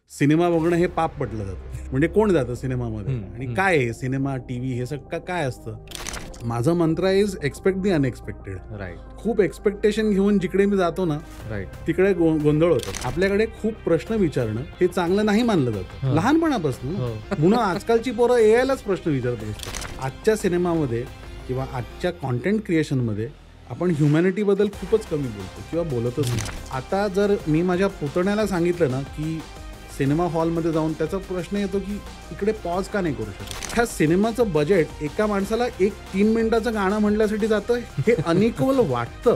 Cinema बघणं हे पाप पटलं जातं. म्हणजे कोण जातं सिनेमामध्ये आणि काय आहे सिनेमा, टीव्ही हे सगळं काय असतं? माझं मंत्र is expect the unexpected. Right. खूप एक्सपेक्टेशन घेऊन जिकडे मी जातो ना राईट. तिकडे गोंधळ होतो. आपल्याकडे खूप प्रश्न विचारणं हे चांगलं नाही मानलं जातं लहानपणापासून. म्हणून आजकालची पोरं एआयलाच प्रश्न विचारत असतात. आजच्या सिनेमामध्ये किंवा आजच्या कॉन्टेंट क्रिएशनमध्ये आपण ह्युमॅनिटीबद्दल खूपच कमी बोलतो किंवा बोलतच नाही. आता जर मी माझ्या पुतण्याला सांगितलं ना की सिनेमा हॉलमध्ये जाऊन, त्याचा प्रश्न येतो की इकडे पॉज का नाही करू शकत. ह्या सिनेमाचं बजेट एका माणसाला 3 मिनिटाचं गाणं म्हणण्यासाठी जातं. हे अनइक्वल वाटतं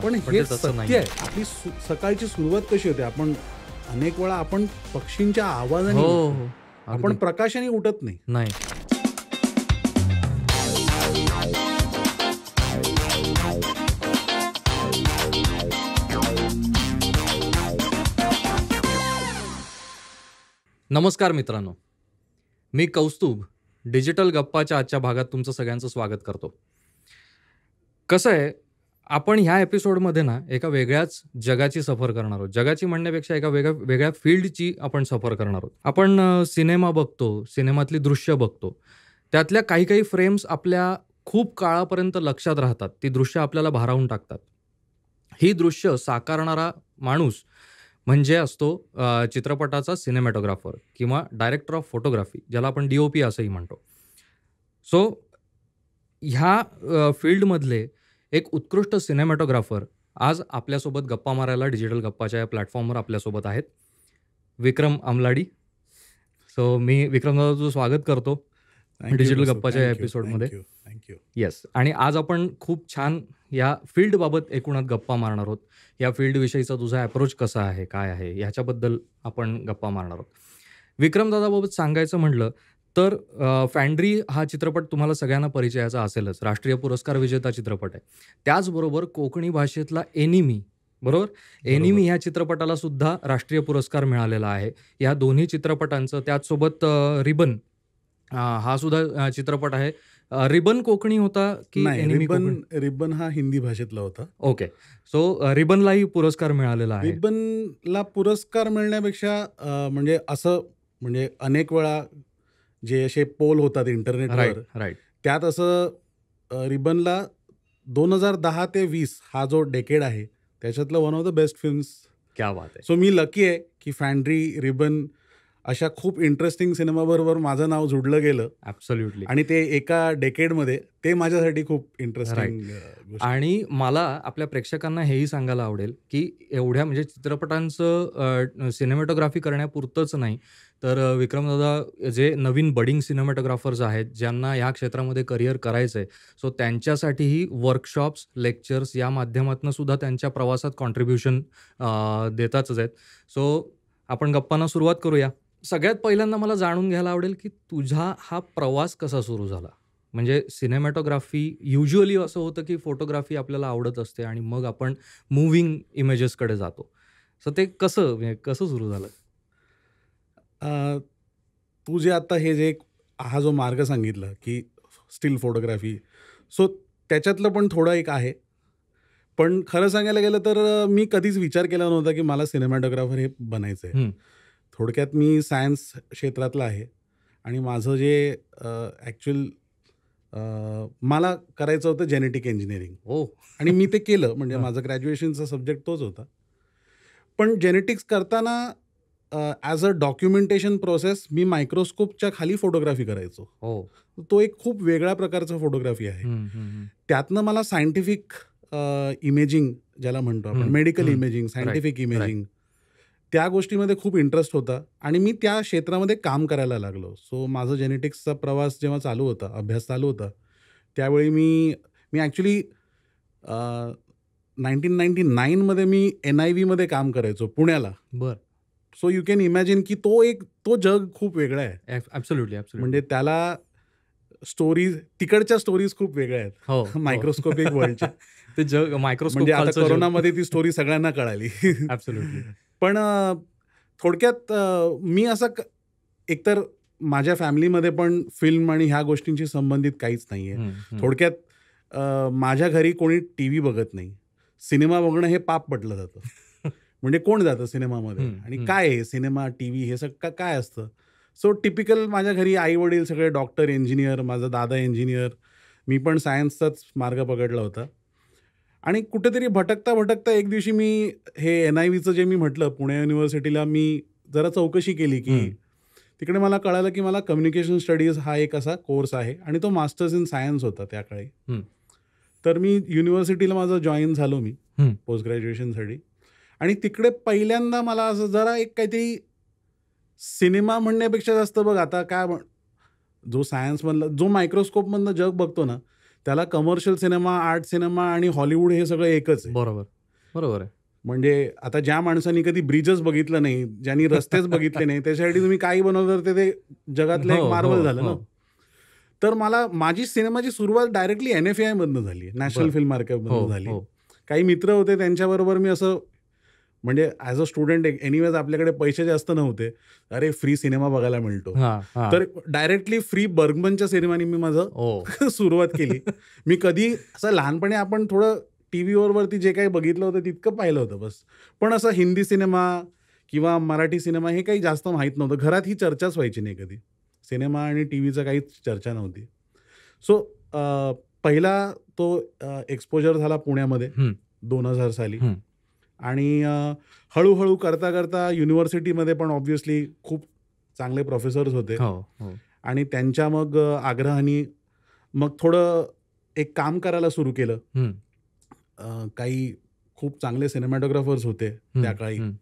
पण हे सत्य आहे. आपली सकाळची सुरुवात कशी होते, आपण अनेक वेळा आपण पक्षींच्या आवाजाने, आपण प्रकाशाने उठत नाही. नमस्कार मित्रांनो, मी कौस्तुभ डिजिटल गप्पाच्या आजच्या भागात तुमचं सगळ्यांचं स्वागत करतो. कसं आहे, आपण ह्या एपिसोडमध्ये ना एका वेगळ्याच जगाची सफर करणार आहोत. जगाची म्हणण्यापेक्षा एका वेगळ्या फील्डची आपण सफर करणार आहोत. आपण सिनेमा बघतो, सिनेमातली दृश्य बघतो, त्यातल्या काही फ्रेम्स आपल्या खूप काळापर्यंत लक्षात राहतात. ती दृश्य आपल्याला भारावून टाकतात. ही दृश्य साकारणारा माणूस म्हणजे असतो चित्रपटाचा सिनेमॅटोग्राफर किंवा डायरेक्टर ऑफ फोटोग्राफी, ज्याला आपण DOP असंही म्हणतो. सो ह्या फील्डमधले एक उत्कृष्ट सिनेमॅटोग्राफर आज आपल्यासोबत गप्पा मारायला डिजिटल गप्पाच्या या प्लॅटफॉर्मवर आपल्यासोबत आहेत. विक्रम अमलाडी. सो मी विक्रमदादाचं स्वागत करतो डिजिटल गप्पाच्या या एपिसोडमध्ये. थँक्यू. येस. आणि आज आपण खूप छान या फील्डबाबत एकूणात गप्पा मारणार आहोत. या फील्डविषयीचा तुझा अप्रोच कसा आहे, काय आहे, ह्याच्याबद्दल आपण गप्पा मारणार आहोत. विक्रमदादाबाबत सांगायचं म्हटलं तर फॅन्ड्री हा चित्रपट तुम्हाला सगळ्यांना परिचयाचा असेलच. राष्ट्रीय पुरस्कार विजेता चित्रपट आहे. त्याचबरोबर कोकणी भाषेतला एनिमी, बरोबर, एनिमी ह्या चित्रपटाला सुद्धा राष्ट्रीय पुरस्कार मिळालेला आहे. या दोन्ही चित्रपटांचं, त्याचसोबत रिबन हा सुद्धा चित्रपट आहे. रिबन कोकणी होता की एनिमी? रिबन हा हिंदी भाषेतला होता. ओके. सो रिबनलाही पुरस्कार मिळालेला आहे. रिबनला पुरस्कार मिळण्यापेक्षा म्हणजे असं, म्हणजे अनेक वेळा जे असे पोल होतात इंटरनेटवर, राईट, त्यात असं रिबनला 2010 ते 20 हा जो डेकेड आहे त्याच्यातलं one of the best films. क्या बात आहे. सो मी लकी आहे की फॅन्ड्री, रिबन अशा खूप इंटरेस्टिंग सिनेमाबरोबर माझं नाव जुडलं गेलं. ॲब्सोल्युटली. आणि ते एका डेकेडमध्ये ते माझ्यासाठी खूप इंटरेस्टिंग. आणि मला आपल्या प्रेक्षकांना हेही सांगायला आवडेल की एवढ्या म्हणजे चित्रपटांचं सिनेमॅटोग्राफी करण्यापुरतंच नाही, तर विक्रमदादा जे नवीन बडिंग सिनेमॅटोग्राफर्स आहेत, ज्यांना ह्या क्षेत्रामध्ये करिअर करायचं आहे, सो त्यांच्यासाठीही वर्कशॉप्स, लेक्चर्स या माध्यमातून सुद्धा त्यांच्या प्रवासात कॉन्ट्रीब्युशन देतातच आहेत. सो आपण गप्पांना सुरुवात करूया. सगळ्यात पहिल्यांदा मला जाणून घ्यायला आवडेल की तुझा हा प्रवास कसा सुरू झाला. म्हणजे सिनेमॅटोग्राफी युज्युअली असं होतं की फोटोग्राफी आपल्याला आवडत असते आणि मग आपण मूव्हिंग इमेजेसकडे जातो. सो ते कसं सुरू झालं? तू जे आता हा जो मार्ग सांगितला की स्टील फोटोग्राफी, सो त्याच्यातलं पण थोडं एक आहे. पण खरं सांगायला गेलं तर मी कधीच विचार केला नव्हता की मला सिनेमॅटोग्राफर हे बनायचं आहे. थोडक्यात मी सायन्स क्षेत्रातला आहे आणि माझं जे ॲक्च्युअल मला करायचं होतं जेनेटिक इंजिनिअरिंग. आणि मी ते केलं. म्हणजे माझं ग्रॅज्युएशनचा सब्जेक्ट तोच होता. पण जेनेटिक्स करताना ॲज अ डॉक्युमेंटेशन प्रोसेस मी मायक्रोस्कोपच्या खाली फोटोग्राफी करायचो. तो एक खूप वेगळ्या प्रकारचा फोटोग्राफी आहे. त्यातनं मला सायंटिफिक इमेजिंग ज्याला म्हणतो आपण, मेडिकल इमेजिंग, सायंटिफिक इमेजिंग, त्या गोष्टीमध्ये खूप इंटरेस्ट होता आणि मी त्या क्षेत्रामध्ये काम करायला लागलो. सो माझं जेनेटिक्सचा प्रवास जेव्हा चालू होता, अभ्यास चालू होता, त्यावेळी मी ॲक्च्युली 1999मध्ये मी NIVमध्ये काम करायचो पुण्याला. बरं. सो यू कॅन इमॅजिन की तो जग खूप वेगळा आहे. ॲब्सोल्युटली. म्हणजे त्याला स्टोरीज, तिकडच्या स्टोरीज खूप वेगळ्या आहेत मायक्रोस्कोपिक वर्ल्डच्या. ते जग मायक्रोस्कोप, म्हणजे आता कोरोनामध्ये ती स्टोरी सगळ्यांना कळाली. ॲब्सोल्युटली. पण थोडक्यात मी असं एकतर माझ्या फॅमिलीमध्ये पण फिल्म आणि ह्या गोष्टींशी संबंधित काहीच नाही आहे. थोडक्यात माझ्या घरी कोणी TV बघत नाही. सिनेमा बघणं हे पाप पटलं जातं. म्हणजे कोण जातं सिनेमामध्ये हम्म, आणि हम्म. काय आहे सिनेमा, टीव्ही हे सगळं काय असतं. सो टिपिकल माझ्या घरी आई-वडील सगळे डॉक्टर, इंजिनियर, माझा दादा इंजिनियर, मी पण सायन्सचाच मार्ग पकडला होता. आणि कुठेतरी भटकता एक दिवशी मी हे NIVचं जे मी म्हटलं, पुणे युनिव्हर्सिटीला मी जरा चौकशी केली, की हम्म. तिकडे मला कळालं, की मला कम्युनिकेशन स्टडीज हा एक असा कोर्स आहे आणि तो मास्टर्स इन सायन्स होता त्या काळी. हम्म. तर मी युनिव्हर्सिटीला माझं जॉईन झालो मी हम्म. पोस्ट ग्रॅज्युएशनसाठी. आणि तिकडे पहिल्यांदा मला असं जरा एक काहीतरी सिनेमा म्हणण्यापेक्षा जास्त बघ आता जो सायन्समधलं जो मायक्रोस्कोपमधनं जग बघतो ना, त्याला कमर्शियल सिनेमा, आर्ट सिनेमा आणि हॉलिवूड हे सगळं एकच आहे. बरोबर बरोबर आहे. म्हणजे आता ज्या माणसांनी कधी ब्रिजच बघितलं नाही, ज्यांनी रस्तेच बघितले नाही, त्याच्यासाठी तुम्ही काही बनवलं तर ते जगातलं एक हो, मार्वल हो, झालं ना. हो. तर मला माझी सिनेमाची सुरुवात डायरेक्टली NFI मधनं झाली, नॅशनल बरं. फिल्म हो, आर्काईव्हमधनं झाली. हो. काही मित्र होते त्यांच्याबरोबर मी असं म्हणजे ॲज अ स्टुडंट एनिवेज आपल्याकडे पैसे जास्त नव्हते. अरे फ्री सिनेमा बघायला मिळतो. हां, हां. तर डायरेक्टली फ्री बर्गमनच्या सिनेमानी मी माझं ओ. सुरुवात केली. मी कधी असं लहानपणी आपण थोडं टीव्हीवरती जे काही बघितलं होतं तितकं पाहिलं होतं बस. पण असं हिंदी सिनेमा किंवा मराठी सिनेमा हे काही जास्त माहीत नव्हतं. घरात ही चर्चाच व्हायची नाही कधी. सिनेमा आणि टीव्हीचं काहीच चर्चा नव्हती. सो पहिला तो एक्सपोजर झाला पुण्यामध्ये हं. 2000 साली. हं. आणि हळूहळू करता युनिव्हर्सिटीमध्ये पण ऑब्व्हियसली खूप चांगले प्रोफेसर्स होते. हो, हो. आणि त्यांच्या मग आग्रहाने मग थोडं एक काम करायला सुरू केलं. हं. काही खूप चांगले सिनेमॅटोग्राफर्स होते त्या हं, काळी. हं.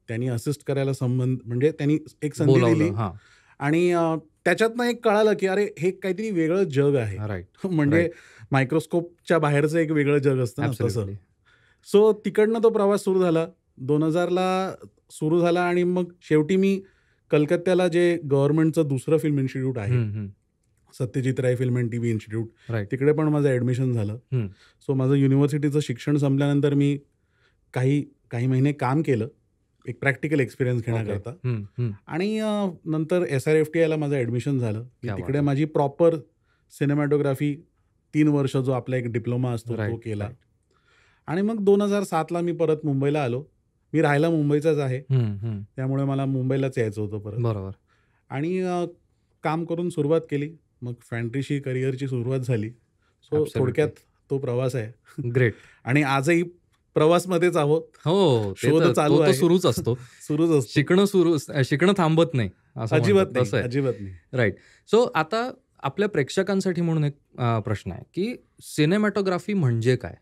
त्यांनी असिस्ट करायला म्हणजे त्यांनी एक संधी दिली. बोलावलं. हां. आणि त्याच्यातनं एक कळालं, की अरे हे काहीतरी वेगळं जग आहे. राइट. म्हणजे राइट. मायक्रोस्कोपच्या बाहेरचं एक वेगळं जग असतं ना तसं. ॲब्सोल्युटली. सो तिकडनं तो प्रवास सुरू झाला. 2000ला सुरू झाला आणि मग शेवटी मी कलकत्त्याला जे गव्हर्नमेंटचं दुसरं फिल्म इन्स्टिट्यूट आहे, हं, हं. Satyajit Ray film and TV institute, right. तिकडे पण माझं ॲडमिशन झालं. हं. सो माझं युनिव्हर्सिटीचं शिक्षण संपल्यानंतर मी काही महिने काम केलं, एक प्रॅक्टिकल एक्सपिरियन्स ओके. घेण्याकरता. हं, हं. आणि नंतर SRFTIला माझं ॲडमिशन झालं. मी क्या बात तिकडे है! माझी प्रॉपर सिनेमॅटोग्राफी 3 वर्ष जो आपला एक डिप्लोमा असतो तो राइट, केला. राइट. आणि मग 2007ला मी परत मुंबईला आलो. मी राहायला मुंबईचाच आहे. हं, हं. त्यामुळे मला मुंबईलाच यायचं होतं परत. बरोबर. आणि काम करून सुरुवात केली. मग फॅन्ट्रीशी करिअरची सुरुवात झाली. So absolutely. थोडक्यात तो प्रवास आहे. ग्रेट. आणि आजही प्रवासमध्येच आहोत. हो, ते शोध तर चालू तो तर आहे. सुरूच असतो. सुरूच असतो. शिकणं थांबत नाही असं अजिबात म्हणतात. तसं नाही, आहे. अजिबात नाही. राइट. सो आता आपल्या प्रेक्षकांसाठी म्हणून एक प्रश्न आहे, की सिनेमॅटोग्राफी म्हणजे काय?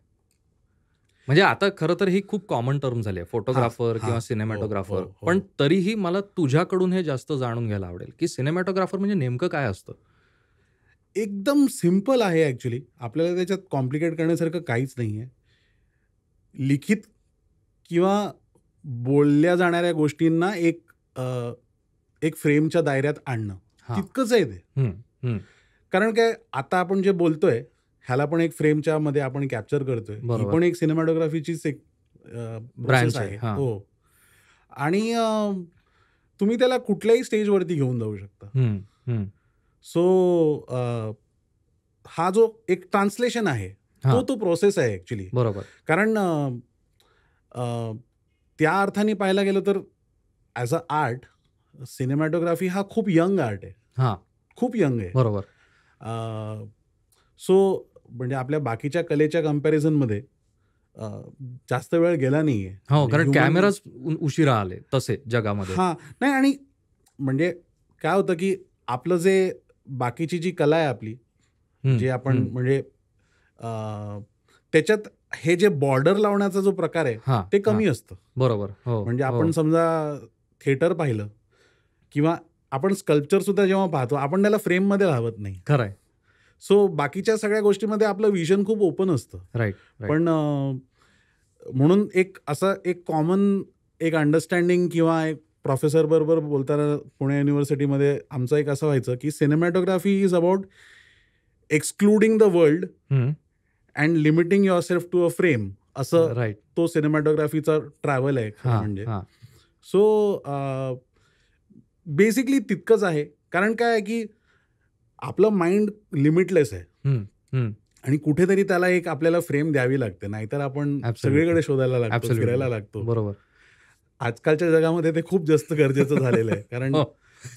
म्हणजे आता खरं तर ही खूप कॉमन टर्म झाली आहे. फोटोग्राफर हां, किंवा हो, सिनेमॅटोग्राफर. हो, हो. पण तरीही मला तुझ्याकडून हे जास्त जाणून घ्यायला आवडेल, की सिनेमॅटोग्राफर म्हणजे नेमकं काय असतं? एकदम सिंपल आहे ॲक्चुअली. आपल्याला त्याच्यात कॉम्प्लिकेट करण्यासारखं काहीच नाही आहे. लिखित किंवा बोलल्या जाणाऱ्या गोष्टींना एक फ्रेमच्या दायऱ्यात आणणं, हां. तितकंच आहे ते. हं, हं. कारण काय आता आपण जे बोलतोय, ह्याला पण एक फ्रेमच्या मध्ये आपण कॅप्चर करतोय. ही बरोबर. पण एक सिनेमॅटोग्राफीचीच एक ब्रांच प्रोसेस आहे. आहे. हां. हो. आणि तुम्ही त्याला कुठल्याही स्टेजवरती घेऊन जाऊ शकता. हं, हं. सो हा जो एक ट्रान्सलेशन आहे, हां. तो प्रोसेस आहे ॲक्चुअली. बरोबर. कारण त्या अर्थाने पाहायला गेलं तर ॲज अ आर्ट, सिनेमॅटोग्राफी हा खूप यंग आर्ट आहे. हां. खूप यंग आहे. बरोबर. सो म्हणजे आपल्या बाकीच्या कलेच्या कंपॅरिझनमध्ये जास्त वेळ गेला नाहीये. हो, म्हणजे कारण ह्युमन कॅमेराच उशिरा आले तसे जगामध्ये. हां. नाही आणि म्हणजे काय होतं, की आपलं जे बाकीची जी कला आहे आपली, हं, जे आपण हं. म्हणजे त्याच्यात हे जे बॉर्डर लावण्याचा जो प्रकार आहे, हां, ते हां. कमी असतं. बरोबर. हो, म्हणजे हो. आपण समजा थिएटर पाहिलं किंवा आपण स्कल्पचर सुद्धा जेव्हा पाहतो, आपण त्याला फ्रेममध्ये लावत नाही. खरं आहे. सो बाकीच्या सगळ्या गोष्टीमध्ये आपलं व्हिजन खूप ओपन असतं. Right, right. पण म्हणून एक असं एक कॉमन एक अंडरस्टँडिंग किंवा एक प्रोफेसर बरोबर बोलताना पुणे युनिव्हर्सिटीमध्ये आमचं एक असं व्हायचं, की cinematography is about excluding the world hmm. And limiting yourself to a frame, असं राइट. तो सिनेमॅटोग्राफीचा ट्रॅव्हल आहे खरं हां, म्हणजे. हां. सो बेसिकली तितकंच आहे. कारण काय आहे, की आपलं माइंड लिमिटलेस आहे. हं, हं. आणि कुठेतरी त्याला एक आपल्याला फ्रेम द्यावी लागते. नाहीतर आपण ॲब्सोल्युटली. सगळीकडे शोधायला लागतो, ॲब्सोल्युटली. फिरायला लागतो. बरोबर. आजकालच्या जगामध्ये ते खूप जास्त गरजेचं झालेलं आहे. कारण हो.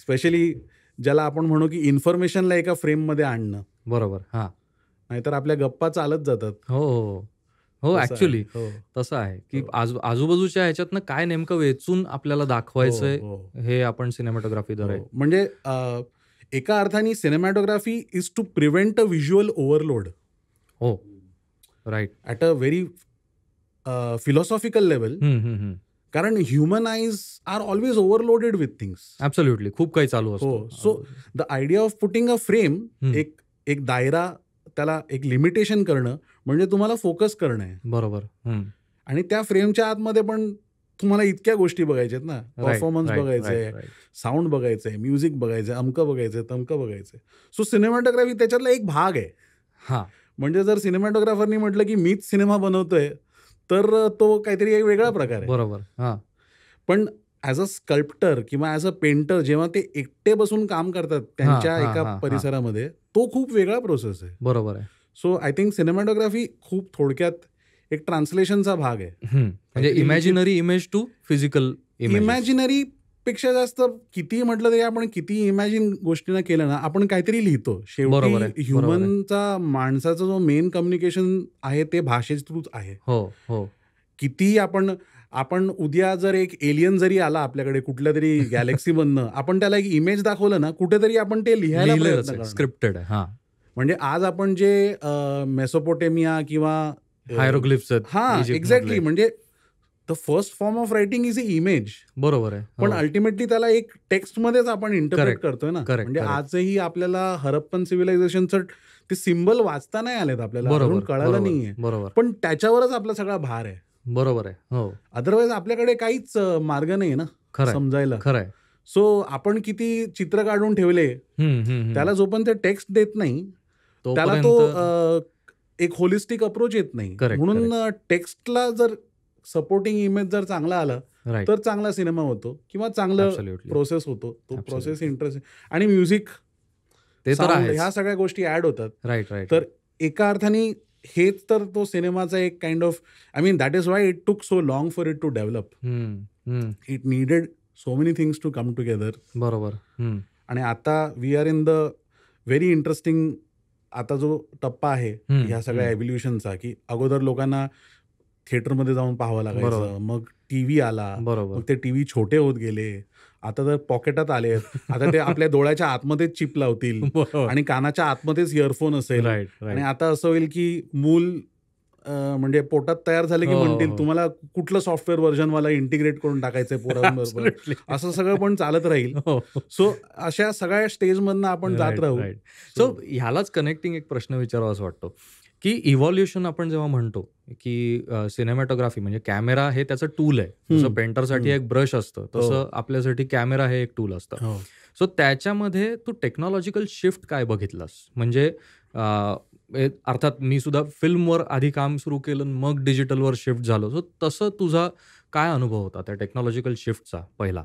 स्पेशली ज्याला आपण म्हणू की इन्फॉर्मेशनला एका फ्रेममध्ये आणणं. बरोबर. हां. नाहीतर आपल्या गप्पा चालत जातात. हो, हो. हो, तसं आहे. ॲक्चुअली हो, तसं आहे, की हो, आजूबाजूच्या ह्याच्यातनं काय नेमकं वेचून आपल्याला हो, दाखवायचंय, हो, हे आपण सिनेमॅटोग्राफीद्वारे हो. म्हणजे एका अर्थाने cinematography is to prevent a visual overload हो. Right. At a very philosophical level. Hmm, hmm, hmm. कारण human eyes are always overloaded with things. Absolutely. खूप काही चालू असतं. हो. So the idea of putting a frame, hmm. एक एक दायरा, त्याला एक लिमिटेशन करणं म्हणजे तुम्हाला फोकस करणं आहे. बरोबर. हं. आणि त्या फ्रेमच्या आतमध्ये पण तुम्हाला इतक्या गोष्टी बघायच्या आहेत ना. राइट, परफॉर्मन्स राइट, बघायचंय, राइट, राइट. साऊंड बघायचंय, म्युझिक बघायचंय, अमकं बघायचंय, तमकं बघायचंय. सो सिनेमॅटोग्राफी त्याच्यातला एक भाग आहे. हां. म्हणजे जर सिनेमॅटोग्राफरनी म्हटलं की मीच सिनेमा बनवतोय, तर तो काहीतरी एक वेगळा प्रकार आहे. बरोबर. हां. पण ॲज अ स्कल्प्टर किंवा ॲज अ पेंटर जेव्हा ते एकटे बसून काम करतात त्यांच्या हां, एका हां, हां. परिसरामध्ये, तो खूप वेगळा प्रोसेस आहे. बरोबर आहे. सो आय थिंक सिनेमॅटोग्राफी खूप थोडक्यात एक ट्रान्सलेशनचा भाग आहे. म्हणजे काहीतरी imaginary image to physical image. Imaginary पेक्षा जास्त किती म्हटलं तरी आपण किती इमॅजिन गोष्टींना केलं ना, आपण काहीतरी लिहितो. बरोबर आहे, शेवटी बरोबर आहे. ह्युमनचा, माणसाचा जो मेन कम्युनिकेशन आहे ते भाषेच्या थ्रूच आहे. हो, हो. कितीही आपण उद्या जर एक एलियन जरी आला आपल्याकडे कुठल्यातरी गॅलेक्सीमधनं, आपण त्याला एक इमेज दाखवलं ना, कुठेतरी आपण ते लिहायला लिहिलेलंच प्रयत्न आहे. करणार. स्क्रिप्टेड आहे. हां. म्हणजे आज आपण जे मेसोपोटेमिया किंवा हायरोग्लिफ्स आहेत हां, इजिप्तमधले. एक्झॅक्टली. म्हणजे the first form of writing is a image. बरोबर आहे. पण हो. अल्टिमेटली त्याला एक टेक्स्टमध्येच आपण इंटरप्रेट करेक्ट, करतोय ना. करेक्ट, म्हणजे करेक्ट. आजही आपल्याला हरप्पन सिव्हिलायझेशनचं ते सिम्बल वाचता नाही आलेत आपल्याला, अजून बरोबर, कळालं बरोबर, नाहीये. बरोबर. पण त्याच्यावरच आपला सगळा भार आहे. बरोबर आहे. हो. अदरवाईज आपल्याकडे काहीच मार्ग नाही ना खरं आहे. समजायला. खरं आहे. सो आपण किती चित्र काढून ठेवले, हं, हं, हं. त्याला जोपर्यंत टेक्स्ट देत नाही, त्याला तो तोपर्यंत एक होलिस्टिक अप्रोच येत नाही. करेक्ट, म्हणून टेक्स्टला जर सपोर्टिंग इमेज जर चांगला आला, राइट. तर चांगला सिनेमा होतो किंवा चांगलं ॲब्सोल्युटली. प्रोसेस होतो. तो Absolutely. प्रोसेस इंटरेस्ट आणि म्युझिक, ते तर साऊंड, आहेच. ह्या सगळ्या गोष्टी ॲड होतात. Right, right. तर एका अर्थाने हेच तर तो सिनेमाचा एक kind of, I mean that is why it took so long for it to develop. हं, हं. It needed so many things to come together. बरोबर. हं. आणि आता we are in the very interesting आता जो टप्पा आहे हं, ह्या सगळ्या हं. एव्होल्युशनचा, की अगोदर लोकांना थिएटरमध्ये जाऊन पाहावं बरोबर. लागायचं, मग टीव्ही आला, बरोबर. मग ते टीव्ही छोटे होत गेले, आता तर पॉकेटात आले. आता ते आपल्या डोळ्याच्या आतमध्येच चिप लावतील बरोबर. आणि कानाच्या आतमध्येच इयरफोन असेल. राइट, आणि राइट. आता असं होईल की मूल म्हणजे पोटात तयार झाले की हो, हो, म्हणतील हो. तुम्हाला कुठलं सॉफ्टवेअर व्हर्जनवाला इंटिग्रेट करून टाकायचंय पोरांबरोबर. ॲब्सोल्युटली. असं सगळं पण चालत राहील. हो. सो अशा सगळ्या स्टेजमधनं आपण जात राइट, राहू. राइट. सो ह्यालाच कनेक्टिंग एक प्रश्न विचारावासा वाटतो, की इव्हॉल्युशन आपण जेव्हा म्हणतो, की सिनेमॅटोग्राफी म्हणजे कॅमेरा हे त्याचं टूल आहे. जसं हं, पेंटरसाठी हं. एक ब्रश असतं, तसं आपल्यासाठी कॅमेरा हे एक टूल असतं. हो. सो त्याच्यामध्ये तू टेक्नॉलॉजिकल शिफ्ट काय बघितलास? म्हणजे अर्थात मी सुद्धा फिल्मवर आधी काम सुरू केलं, मग डिजिटलवर शिफ्ट झालो. सो तसं तुझा काय अनुभव होता त्या टेक्नॉलॉजिकल शिफ्टचा पहिला?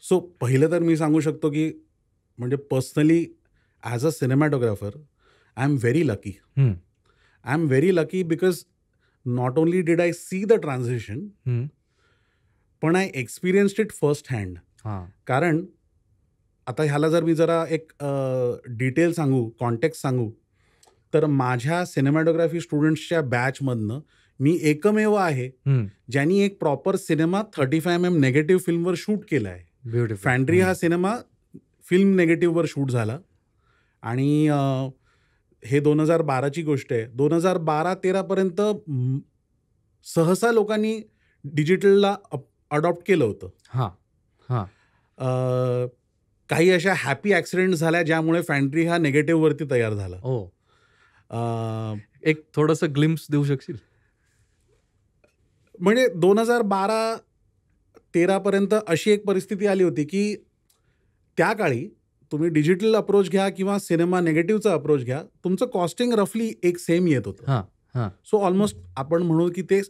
सो पहिलं तर मी सांगू शकतो की म्हणजे personally as a cinematographer I am very lucky. Hmm, I am very lucky because not only did I see the transition, hmm. पण I experienced it first hand. हां. कारण आता ह्याला जर मी जरा एक डिटेल सांगू, कॉन्टेक्स्ट सांगू, तर माझ्या सिनेमॅटोग्राफी स्टुडंट्सच्या बॅचमधनं मी एकमेव आहे हं. ज्यांनी एक प्रॉपर सिनेमा 35mm नेगेटिव्ह फिल्मवर शूट केला आहे. ब्युटिफुल. फॅन्ड्री हा सिनेमा फिल्म नेगेटिव्हवर शूट झाला आणि हे 2012ची गोष्ट आहे. 2012-13 पर्यंत सहसा लोकांनी डिजिटलला अडॉप्ट केलं होतं. हां, हां. काही अशा हॅपी ॲक्सिडेंट झाल्या ज्यामुळे फॅन्ड्री हा नेगेटिव्हवरती तयार झाला. हो. अ, एक थोडंसं ग्लिम्प्स देऊ शकशील? म्हणजे 2012-13 पर्यंत अशी एक परिस्थिती आली होती की त्या काळी तुम्ही डिजिटल अप्रोच घ्या किंवा सिनेमा नेगेटिव्हचा अप्रोच घ्या, तुमचं कॉस्टिंग रफली एक सेम येत होतं. हां, हां. सो ऑलमोस्ट आपण म्हणू की ते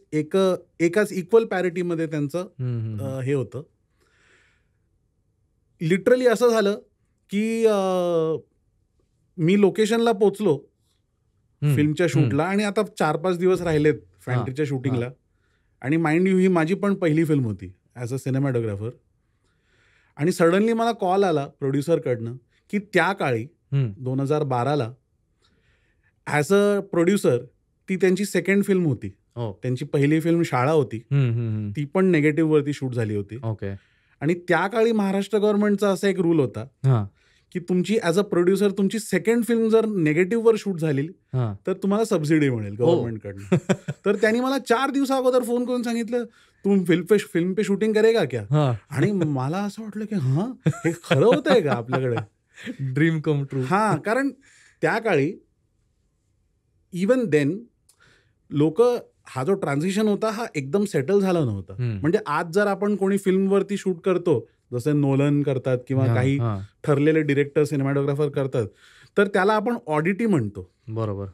एकाच इक्वल पॅरिटीमध्ये त्यांचं हं, हं, हं. हे होतं. लिटरली असं झालं की मी लोकेशनला पोचलो हं, फिल्मच्या हं. शूटला आणि आता 4-5 दिवस राहिलेत फॅन्ड्रीच्या हां, शूटिंगला. आणि माइंड यू ही माझी पण पहिली फिल्म होती ॲज अ सिनेमॅटोग्राफर. आणि सडनली मला कॉल आला प्रोड्युसरकडनं की त्या काळी 2012ला ॲज अ प्रोड्युसर ती त्यांची सेकंड फिल्म होती. त्यांची पहिली फिल्म शाळा होती, ती पण नेगेटिव्हवरती शूट झाली होती. ओके. आणि त्या काळी महाराष्ट्र गव्हर्नमेंटचा असा एक रूल होता की तुमची ॲज अ प्रोड्युसर तुमची सेकंड फिल्म जर नेगेटिव्हवर शूट झाली तर तुम्हाला सबसिडी मिळेल गव्हर्नमेंटकडनं. तर त्यांनी मला 4 दिवसा अगोदर फोन करून सांगितलं, तुम फिल्म पे शूटिंग करेगा क्या? आणि मला असं वाटलं की हे खरं होतंय का आपल्याकडे? Dream come true. कारण त्या काळी इवन देन लोक हा जो ट्रान्झिशन होता हा एकदम सेटल झाला नव्हता. म्हणजे आज जर आपण कोणी फिल्मवरती शूट करतो, जसे नोलन करतात किंवा काही ठरलेले डिरेक्टर सिनेमॅटोग्राफर करतात, तर त्याला आपण ऑडिटी म्हणतो. बरोबर.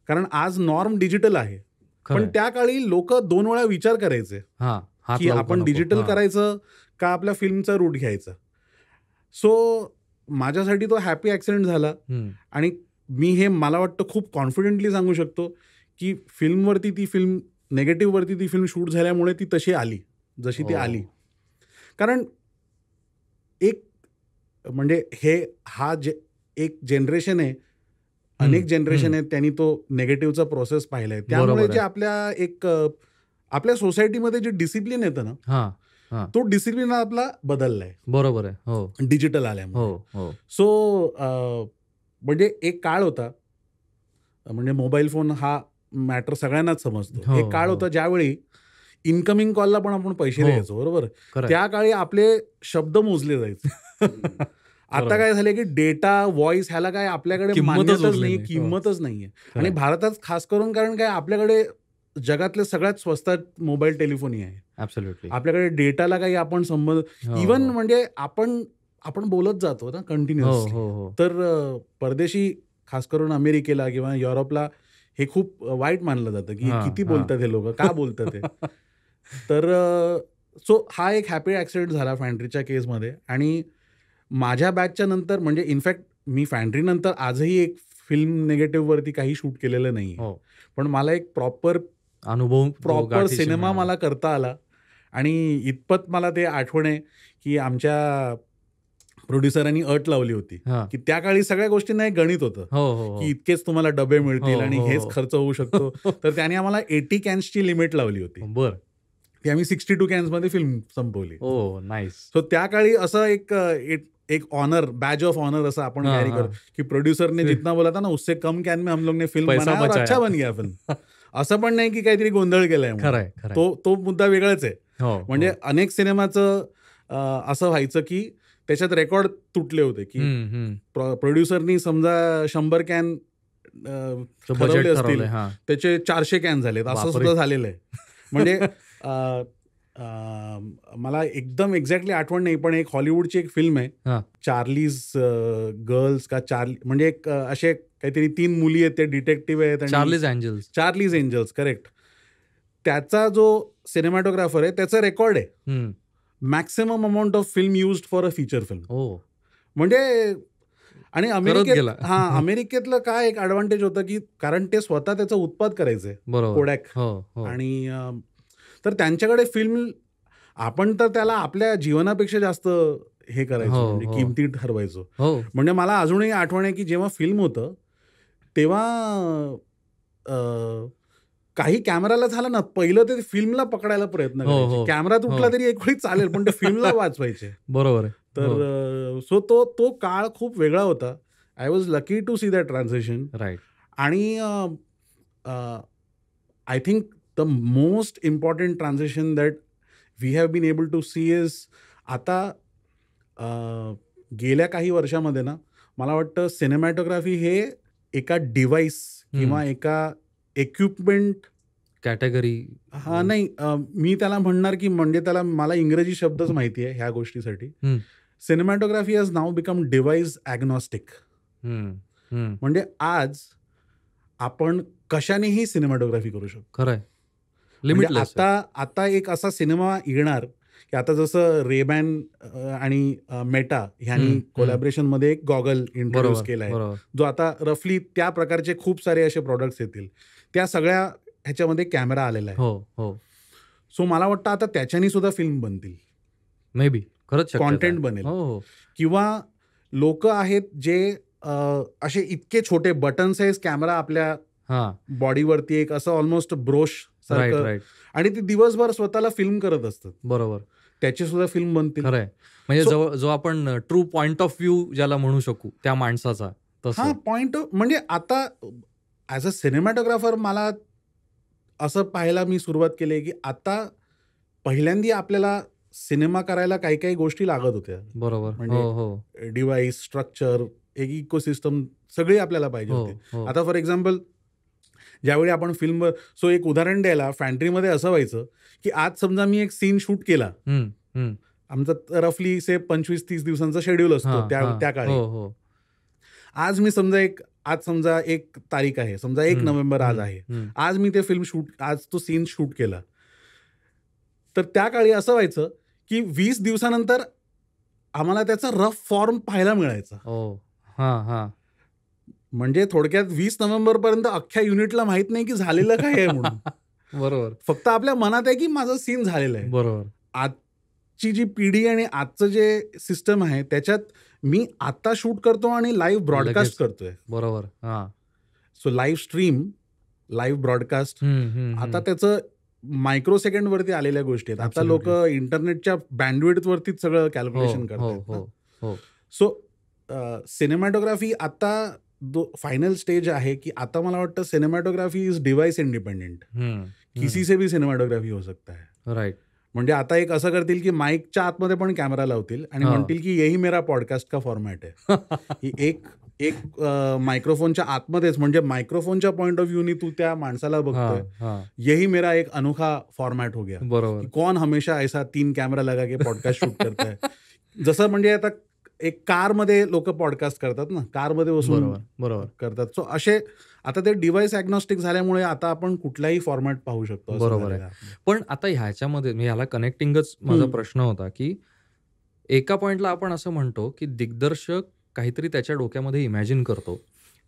कारण आज नॉर्म डिजिटल आहे. पण त्या काळी लोक 2 वेळा विचार करायचे की आपण डिजिटल करायचं का आपल्या फिल्मचा रूट घ्यायचा. सो माझ्यासाठी तो हॅपी ॲक्सिडेंट झाला. आणि मी मला वाटतं खूप कॉन्फिडेंटली सांगू शकतो की फिल्मवरती ती फिल्म नेगेटिव्हवरती ती फिल्म शूट झाल्यामुळे ती तशी आली जशी ती आली. कारण एक म्हणजे एक जनरेशन आहे, अनेक जनरेशन आहेत, त्यांनी तो नेगेटिव्हचा प्रोसेस पाहिलाय. त्यामुळे जे आपल्या सोसायटीमध्ये जे डिसिप्लिन येतं ना, तो डिसिप्लिन आपला बदललाय. बरोबर आहे. डिजिटल आल्यामुळे. सो म्हणजे एक काळ होता, म्हणजे मोबाईल फोन हा मॅटर सगळ्यांनाच समजतो. एक काळ होता ज्यावेळी इनकमिंग कॉलला पण आपण पैसे द्यायचो. बरोबर. त्या काळी आपले शब्द मोजले जायचे. आता काय झाले की डेटा, व्हॉइस ह्याला काय आपल्याकडे मान्यताच नाही, किंमतच नाहीये. आणि भारतात खास करून कारण काय आपल्याकडे जगातले सगळ्यात स्वस्तात मोबाईल टेलिफोनी आहे. आपल्याकडे डेटाला काही आपण संबंध इवन म्हणजे आपण बोलत जातो ना कंटिन्युअसली. तर परदेशी खास करून अमेरिकेला किंवा युरोपला हे खूप वाईट मानलं जातं की किती बोलतात हे लोक, का बोलतात हे. तर सो हा एक हॅपी ॲक्सिडेंट झाला फॅन्ड्रीच्या केसमध्ये. आणि माझ्या बॅचच्या नंतर म्हणजे इनफॅक्ट मी फॅन्ड्रीनंतर आजही एक फिल्म नेगेटिव्हवरती काही शूट केलेलं नाही. पण मला एक प्रॉपर सिनेमा मला करता आला. आणि इतपत मला ते आठवण आहे की आमच्या प्रोड्युसरांनी अट लावली होती की त्या काळी सगळ्या गोष्टींना एक गणित होतं की इतकेच तुम्हाला डबे मिळतील आणि हेच खर्च होऊ शकतो. तर त्याने आम्हाला 80 कॅन्सची लिमिट लावली होती. ती आम्ही 62 कॅन्समध्ये फिल्म संपवली. सो त्या काळी असं एक ऑनर, बॅज ऑफ ऑनर असं आपण कॅरी करतो की प्रोड्युसरने जितना बोला था ना उससे कम कॅन में हम लोग ने फिल्म बनाया और अच्छा बन गया फिल्म. असं पण नाही की काहीतरी गोंधळ केलाय. तो मुद्दा वेगळाच आहे. म्हणजे अनेक सिनेमाचं असं व्हायचं की त्याच्यात रेकॉर्ड तुटले होते की प्रोड्युसरनी समजा 100 कॅन ठरवले असतील, त्याचे 400 कॅन झालेत, असं सुद्धा झालेलं आहे. म्हणजे मला एकदम एक्झॅक्टली आठवण नाही, पण एक हॉलिवूडची एक फिल्म आहे चार्लीज गर्ल्स का म्हणजे एक असे काहीतरी 3 मुली आहेत, ते डिटेक्टिव्ह आहेत. Charlie's Angels correct. त्याचा जो सिनेमॅटोग्राफर आहे त्याचा रेकॉर्ड आहे maximum amount of film used for a feature film. म्हणजे आणि अमेरिकेतलं काय एक ॲडव्हान्टेज होतं की कारण ते स्वतः त्याचं उत्पाद करायचे कोडॅक. आणि तर त्यांच्याकडे फिल्म आपण तर त्याला आपल्या जीवनापेक्षा जास्त हे करायचो, म्हणजे किमती ठरवायचो. म्हणजे मला अजूनही आठवण आहे की जेव्हा फिल्म होतं तेव्हा काही कॅमेराला झालं ना, पहिलं ते फिल्मला पकडायला प्रयत्न करायचे. कॅमेरा तुटला तरी एक वेळी चालेल, पण ते फिल्मला वाचवायचे. बरोबर. तर सो तो काळ खूप वेगळा होता. I was lucky to see that transition. आणि I think the most important transition that we have been able to see is आता गेल्या काही वर्षामध्ये ना, मला वाटतं सिनेमॅटोग्राफी हे एका डिव्हाइस किंवा एका इक्विपमेंट कॅटेगरी नाही, मी त्याला म्हणणार की म्हणजे त्याला मला इंग्रजी शब्दच माहिती आहे ह्या गोष्टीसाठी. Cinematography has now become device agnostic. म्हणजे आज आपण कशानेही सिनेमॅटोग्राफी करू शकतो. खरंय. आता एक असा सिनेमा येणार की आता जसं रेबॅन आणि मेटा ह्यांनी कोलॅबरेशनमध्ये एक गॉगल इंट्रोड्यूस केला आहे, जो आता रफली त्या प्रकारचे खूप सारे असे प्रॉडक्ट्स येतील. त्या सगळ्या ह्याच्यामध्ये कॅमेरा आलेला आहे. सो मला वाटतं आता त्याच्यानी सुद्धा फिल्म बनतील, मे बी खरंच शक्यता आहे. कॉन्टेंट बनेल. हो हो किंवा लोक आहेत जे असे इतके छोटे बटन साईज कॅमेरा आपल्या हां बॉडीवरती एक असं ऑलमोस्ट ब्रोश राईट सारखं, राईट आणि ते दिवसभर स्वतःला फिल्म करत असतात, बरोबर त्याची सुद्धा फिल्म बनतील. खरंय. म्हणजे So- जो आपण ट्रू पॉइंट ऑफ व्ह्यू ज्याला म्हणू शकू त्या माणसाचा हा तसं. पॉइंट म्हणजे आता ॲज अ सिनेमॅटोग्राफर मला असं पाहायला मी सुरुवात केली आहे की आता पहिल्यांदा आपल्याला सिनेमा करायला काही काही गोष्टी लागत होत्या, बरोबर. म्हणजे हो हो डिव्हाइस, स्ट्रक्चर, एक इकोसिस्टम सगळी आपल्याला पाहिजे हो होती. हो आता फॉर एक्झाम्पल ज्यावेळी आपण फिल्म, सो एक उदाहरण द्यायला, फॅन्ट्रीमध्ये असं व्हायचं की आज समजा मी एक सीन शूट केला, हम्म, हम्म. आमचा रफली 25-30 दिवसांचा शेड्यूल असतो हां, हां. त्या काळी. हो हो आज मी समजा एक तारीख आहे, समजा 1 नोव्हेंबर आज आहे, आज मी ते फिल्म आज तो सीन शूट केला, तर त्या काळी असं व्हायचं की 20 दिवसानंतर आम्हाला त्याचा रफ फॉर्म पाहायला मिळायचा. हो हां हां म्हणजे थोडक्यात 20 नोव्हेंबरपर्यंत अख्ख्या युनिटला माहित नाही की झालेलं काय आहे म्हणून. बरोबर फक्त आपल्या मनात आहे की माझं सीन झालेलं आहे. बरोबर आजची जी पिढी आणि आजचं जे सिस्टम आहे त्याच्यात मी आता शूट करतो आणि लाईव्ह ब्रॉडकास्ट लगेच. करतोय. बरोबर हां so live stream, live broadcast, आता त्याचं मायक्रो सेकंड वरती आलेल्या गोष्टी आहेत. आता लोक इंटरनेटच्या बँडविड्थ वरतीच सगळं कॅल्क्युलेशन हो करतात. हो सो सिनेमॅटोग्राफी आता फायनल स्टेज आहे की आता मला वाटतं सिनेमॅटोग्राफी इज डिव्हाइस इंडिपेंडेंट, किसी से भी सिनेमॅटोग्राफी हो सकता है. राईट म्हणजे आता एक असं करतील की माईकच्या आतमध्ये पण कॅमेरा लावतील आणि हा. म्हणतील की यही मेरा पॉडकास्ट का फॉर्मॅट है. ही एक मायक्रोफोनच्या आतमध्येच, म्हणजे मायक्रोफोनच्या पॉइंट ऑफ व्ह्यूनी तू त्या माणसाला बघतोय, यही मेरा एक अनोखा फॉर्मॅट हो गया. बरोबर कौन हमेशा ऐसा 3 कॅमेरा लगा के पॉडकास्ट शूट करता है. जसं म्हणजे आता एक कारमध्ये लोक पॉडकास्ट करतात ना, कारमध्ये बसून बरोबर बरोबर करतात. सो असे आता ते डिव्हाइस ॲग्नॉस्टिक झाल्यामुळे आता आपण कुठलाही फॉर्मॅट पाहू शकतो. असं बरोबर झालेलं आहे. पण आता ह्याच्यामध्ये मी ह्याला कनेक्टिंगच माझा प्रश्न होता की एका पॉइंटला आपण असं म्हणतो की दिग्दर्शक काहीतरी त्याच्या डोक्यामध्ये इमॅजिन करतो,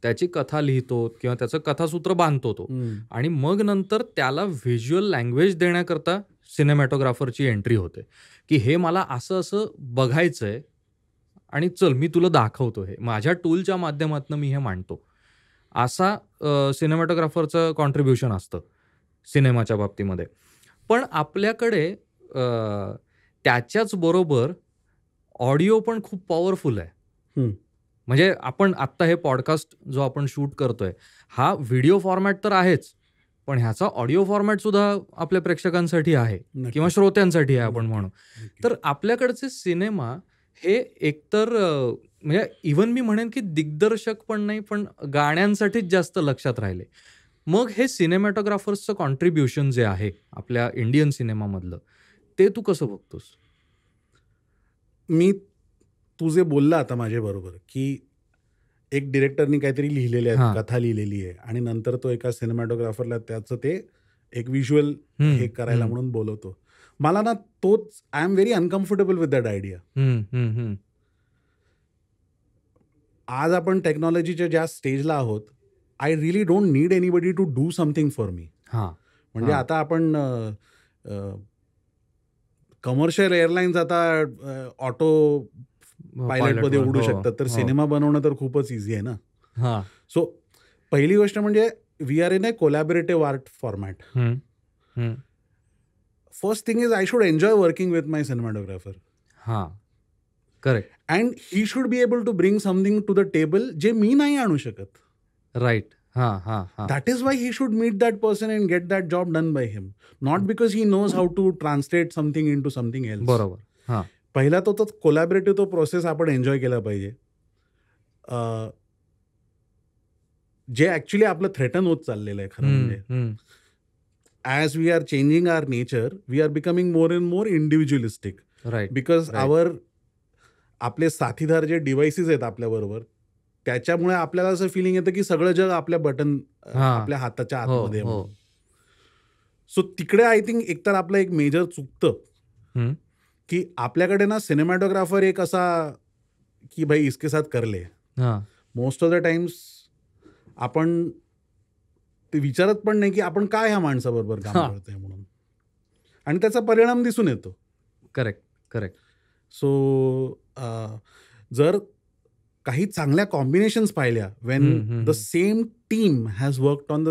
त्याची कथा लिहितो किंवा त्याचं कथासूत्र बांधतो तो, आणि मग नंतर त्याला व्हिज्युअल लँग्वेज देण्याकरता सिनेमॅटोग्राफरची एंट्री होते की हे मला असं असं बघायचंय आणि चल मी तुला दाखवतो, हे माझ्या टूलच्या माध्यमातून मी हे मांडतो. असा सिनेमॅटोग्राफरचं कॉन्ट्रीब्युशन असतं सिनेमाच्या बाबतीमध्ये. पण आपल्याकडे त्याच्याच बरोबर ऑडिओ पण खूप पॉवरफुल आहे. म्हणजे आपण आत्ता हे पॉडकास्ट जो आपण शूट करतोय हा व्हिडिओ फॉर्मॅट तर आहेच, पण ह्याचा ऑडिओ फॉर्मॅट सुद्धा आपल्या प्रेक्षकांसाठी आहे किंवा श्रोत्यांसाठी आहे आपण म्हणू. तर आपल्याकडचे सिनेमा हे एकतर म्हणजे इव्हन मी म्हणेन की दिग्दर्शक पण नाही, पण गाण्यांसाठीच जास्त लक्षात राहिले. मग हे सिनेमॅटोग्राफर्सचं कॉन्ट्रीब्युशन जे आहे आपल्या इंडियन सिनेमामधलं, ते तू कसं बघतोस? तू जे बोलला आता माझ्या बरोबर की एक डिरेक्टरनी काहीतरी लिहिलेली आहे, कथा लिहिलेली आहे, आणि नंतर तो एका सिनेमॅटोग्राफरला त्याचं ते एक व्हिज्युअल हे करायला म्हणून बोलवतो. मला ना तोच, I am very uncomfortable with that idea. आज आपण टेक्नॉलॉजीच्या ज्या स्टेजला आहोत, I really don't need anybody to do something for me. म्हणजे आता आपण कमर्शियल एअरलाईन्स आता ऑटो पायलटमध्ये उडू शकतात, तर सिनेमा बनवणं तर खूपच इझी आहे ना. सो पहिली गोष्ट म्हणजे we are in a collaborative art format. First thing is I should enjoy working with my cinematographer. Correct. And he should be able to bring something to the table जे मी नाही आणू शकत. Right. That is why he should meet that person and get that job done by him. Not because he knows how to translate something into something else. बरोबर. पहिला तो collaborative तो process आपण एन्जॉय केला पाहिजे, जे ॲक्च्युली आपलं threaten होत चाललेलं आहे खरं म्हणजे. As we are changing our nature, we are becoming more and more individualistic. Right. Because आपले साथीदार जे डिव्हाइसेस आहेत आपल्याबरोबर, त्याच्यामुळे आपल्याला असं फिलिंग येतं की सगळं जग आपल्या हाताच्या आतमध्ये. सो तिकडे आय थिंक एकतर आपलं एक मेजर चुकतं की आपल्याकडे ना सिनेमॅटोग्राफर एक असा की भाई इसके साथ कर ले. मोस्ट ऑफ द टाइम्स आपण ते विचारत पण नाही की आपण काय ह्या माणसाबरोबर काम करतोय म्हणून. आणि त्याचा परिणाम दिसून येतो. Correct, correct. सो जर काही चांगल्या कॉम्बिनेशन्स पाहिल्या Wien the same team has worked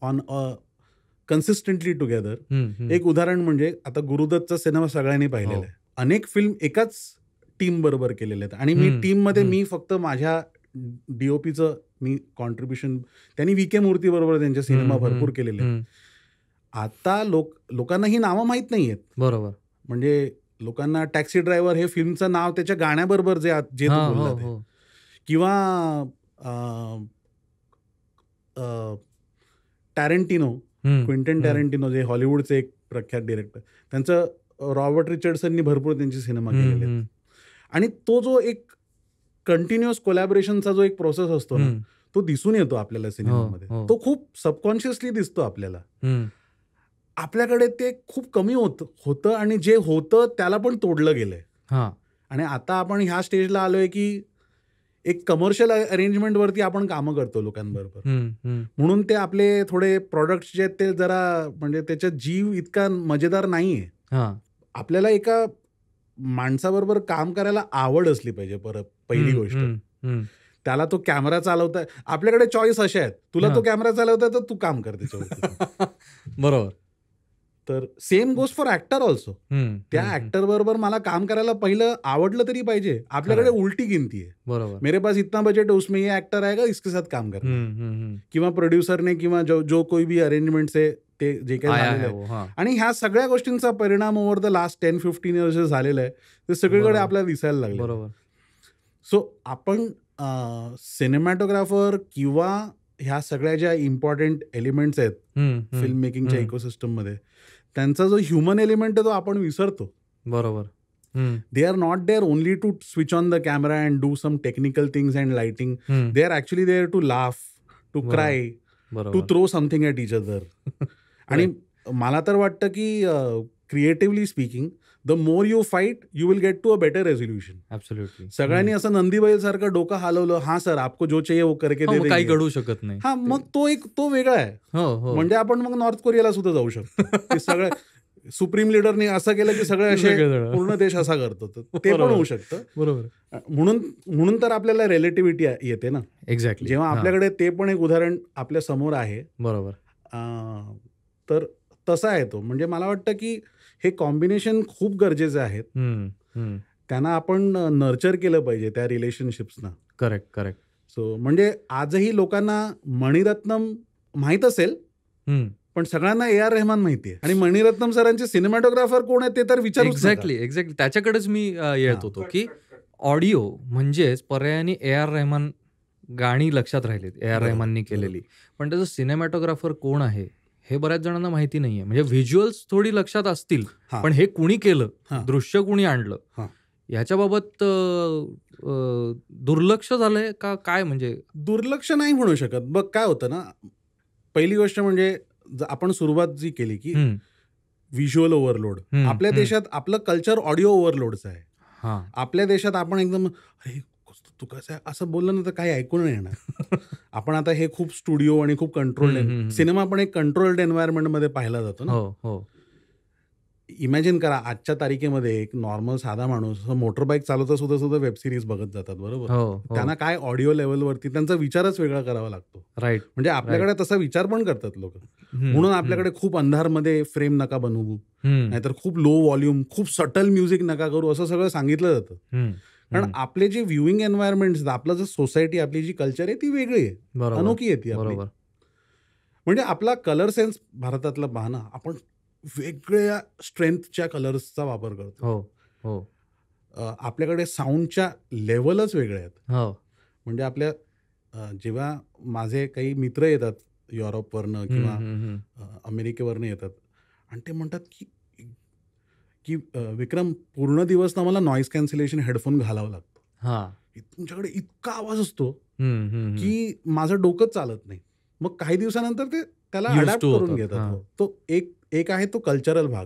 on consistently together. एक उदाहरण म्हणजे आता गुरुदत्तचा सिनेमा सगळ्यांनी पाहिलेला आहे. अनेक फिल्म एकाच टीम बरोबर केलेले आहेत आणि मी टीममध्ये मी फक्त माझ्या डीओपीचं मी कॉन्ट्रीब्युशन, त्यांनी व्ही.के. मूर्ती बरोबर त्यांचे सिनेमा भरपूर केलेले आहेत. आता लोकांना ही नावं माहीत नाही आहेत. बरोबर. म्हणजे लोकांना टॅक्सी ड्रायव्हर हे फिल्मचं नाव त्याच्या गाण्याबरोबर जे तू बोलला ते, किंवा टॅरेंटिनो, क्विंटन टॅरेंटिनो जे हॉलिवूडचे एक प्रख्यात डिरेक्टर, त्यांचं रॉबर्ट रिचर्डसननी भरपूर त्यांचे सिनेमा केलेले आहेत. आणि तो जो एक कंटिन्युअस कोलॅबोरेशनचा जो एक प्रोसेस असतो ना, तो दिसून येतो आपल्याला सिनेमामध्ये. तो खूप सबकॉन्शियसली दिसतो आपल्याला. आपल्याकडे ते खूप कमी होतं आणि जे होतं त्याला पण तोडलं गेलंय. आणि आता आपण ह्या स्टेजला आलोय की एक कमर्शियल अरेंजमेंटवरती आपण कामं करतो लोकांबरोबर. म्हणून ते आपले थोडे प्रोडक्ट्स जे आहेत ते जरा म्हणजे त्याच्यात जीव इतका मजेदार नाहीये. आपल्याला एका माणसाबरोबर काम करायला आवड असली पाहिजे. पहिली गोष्ट, त्याला तो कॅमेरा चालवता, आपल्याकडे चॉईस अशा आहेत, तुला तो कॅमेरा चालवता तर तू काम कर त्याच्यावरती. बरोबर. तर सेम गोष्ट फॉर ऍक्टर ऑल्सो. त्या ऍक्टर बरोबर मला काम करायला पहिलं आवडलं तरी पाहिजे. आपल्याकडे उलटी गिनती आहे. बरोबर. मेरे पास इतना बजेट है, उसमें ये ऍक्टर आएगा, इसके साथ काम करना. किंवा प्रोड्युसरने किंवा जो कोई भी अरेंजमेंट आहे ते जे काही झालेलं आहे. आणि ह्या सगळ्या गोष्टींचा परिणाम ओव्हर द लास्ट 10-15 इयर्स झालेला आहे. ते सगळीकडे आपल्याला दिसायला लागले. बरोबर. सो आपण सिनेमॅटोग्राफर किंवा ह्या सगळ्या ज्या इम्पॉर्टंट एलिमेंट्स आहेत फिल्म मेकिंगच्या इकोसिस्टममध्ये, त्यांचा जो ह्युमन एलिमेंट आहे तो आपण विसरतो. बरोबर. They are not there only to switch on the camera and do some technical things and lighting. They are actually there to laugh, to cry, to throw something at each other. आणि मला तर वाटतं की creatively speaking, the more you fight you will get to a better resolution. Absolutely. सगळ्यांनी असं नंदीबैल सारखं डोकं हलवलं, हा सर आपको जो चाहिए वो करके दे देंगे, काही घडू शकत नाही. हा, मग तो वेगळा आहे. म्हणजे आपण मग नॉर्थ कोरियाला सुद्धा जाऊ शकतो. सगळं सुप्रीम लिडरने असं केलं की सगळे असे पूर्ण देश असा करतो, ते पण होऊ शकतं. बरोबर. म्हणून तर आपल्याला रिलेटिव्हिटी येते ना. एक्झॅक्टली. जेव्हा आपल्याकडे ते पण एक उदाहरण आपल्या समोर आहे. बरोबर. तर तसा आहे तो. म्हणजे मला वाटतं की हे कॉम्बिनेशन खूप गरजेचे आहेत. त्यांना आपण नर्चर केलं पाहिजे त्या रिलेशनशिप्सना. करेक्ट. सो म्हणजे आजही लोकांना मणिरत्नम माहीत असेल, पण सगळ्यांना A.R. रेहमान माहिती आहे. आणि मणिरत्नम सरांचे सिनेमॅटोग्राफर कोण आहेत ते तर विचारूच नका. एक्झॅक्टली. त्याच्याकडेच मी येत होतो की ऑडिओ म्हणजेच पर्यायाने A.R. रेहमान गाणी लक्षात राहिलीत, A.R. रेहमाननी केलेली. पण त्याचं सिनेमॅटोग्राफर कोण आहे हे बऱ्याच जणांना माहिती नाहीये. म्हणजे व्हिज्युअल्स थोडी लक्षात असतील, पण हे कुणी केलं, दृश्य कुणी आणलं, याच्याबाबत दुर्लक्ष झालंय का काय? म्हणजे दुर्लक्ष नाही म्हणू शकत. बघ काय होतं ना, पहिली गोष्ट म्हणजे आपण सुरुवात जी केली की व्हिज्युअल ओव्हरलोड. आपल्या देशात आपलं कल्चर ऑडिओ ओव्हरलोडचं आहे. आपल्या देशात आपण एकदम तू कसं असं बोललं ना तर काही ऐकून नाही येणार. आपण आता हे खूप स्टुडिओ आणि खूप कंट्रोल्ड, सिनेमा पण एक कंट्रोल्ड एन्व्हायरमेंटमध्ये पाहिला जातो ना. इमॅजिन करा, आजच्या तारखेमध्ये एक नॉर्मल साधा माणूस मोटरबाईक चालवता सुद्धा वेब सिरीज बघत जातात. बरोबर. त्यांना काय ऑडिओ लेवलवरती त्यांचा विचारच वेगळा करावा लागतो. राईट. म्हणजे आपल्याकडे तसा विचार पण करतात लोक. म्हणून आपल्याकडे खूप अंधारमध्ये फ्रेम नका बनवू, नाहीतर खूप लो व्हॉल्यूम, खूप सटल म्युझिक नका करू, असं सगळं सांगितलं जातं. कारण आपले जे व्ह्युइंग एन्व्हायरमेंट, आपलं जे सोसायटी, आपली जी कल्चर आहे ती वेगळी आहे, अनोखी आहे ती आपली. म्हणजे आपला कलर सेन्स भारतातला पाहना, आपण वेगळ्या स्ट्रेंथच्या कलर्सचा वापर करतो. आपल्याकडे साऊंडच्या लेवलच वेगळ्या आहेत. म्हणजे आपल्या जेव्हा माझे काही मित्र येतात युरोपवरनं किंवा अमेरिकेवरनं येतात आणि ते म्हणतात की विक्रम, पूर्ण दिवस ना मला नॉईज कॅन्सलेशन हेडफोन घालावं लागतं. तुमच्याकडे इतका आवाज असतो की माझं डोकंच चालत नाही. मग काही दिवसानंतर ते त्याला अडॅप्ट करून घेतात. तो एक आहे तो कल्चरल भाग.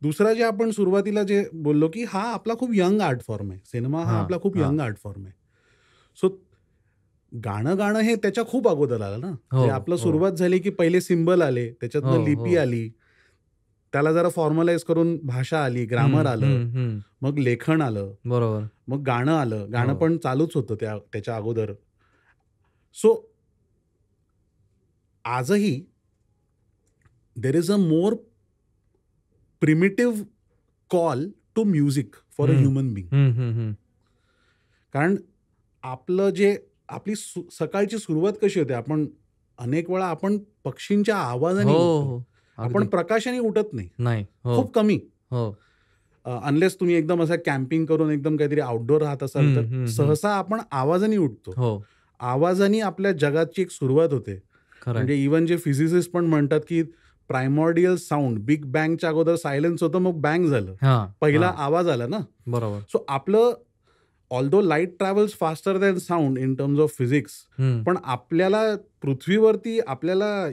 दुसरा जे आपण सुरुवातीला जे बोललो की हा आपला खूप यंग आर्ट फॉर्म आहे, सिनेमा हा आपला खूप यंग आर्ट फॉर्म आहे. सो गाणं हे त्याच्या खूप अगोदर आलं ना. आपलं सुरुवात झाली की पहिले सिम्बल आले, त्याच्यातनं लिपी आली, त्याला जरा फॉर्मलाइज करून भाषा आली, ग्रामर आलं, मग लेखन आलं, बरोबर. मग गाणं आलं. गाणं पण चालूच होतं त्याच्या अगोदर. सो आजही there is a more primitive call to music for a human being. कारण आपली सकाळची सुरुवात कशी होते, आपण अनेक वेळा आपण पक्षींच्या आवाजाने उठतो. आपण प्रकाशाने उठत नाही. खूप कमी. अनलेस तुम्ही एकदम असं कॅम्पिंग करून एकदम काहीतरी आउटडोर राहत असाल तर सहसा आपण आवाजाने उठतो. आवाजाने आपल्या जगाची एक सुरुवात होते. म्हणजे इव्हन जे फिजिसिस्ट पण म्हणतात की प्रायमॉर्डियल साऊंड, बिग बँगच्या अगोदर सायलेन्स होतं, मग बँग झालं, पहिला आवाज आला ना. बरोबर. सो आपलं although light travels faster than sound in terms of physics, पण आपल्याला पृथ्वीवरती आपल्याला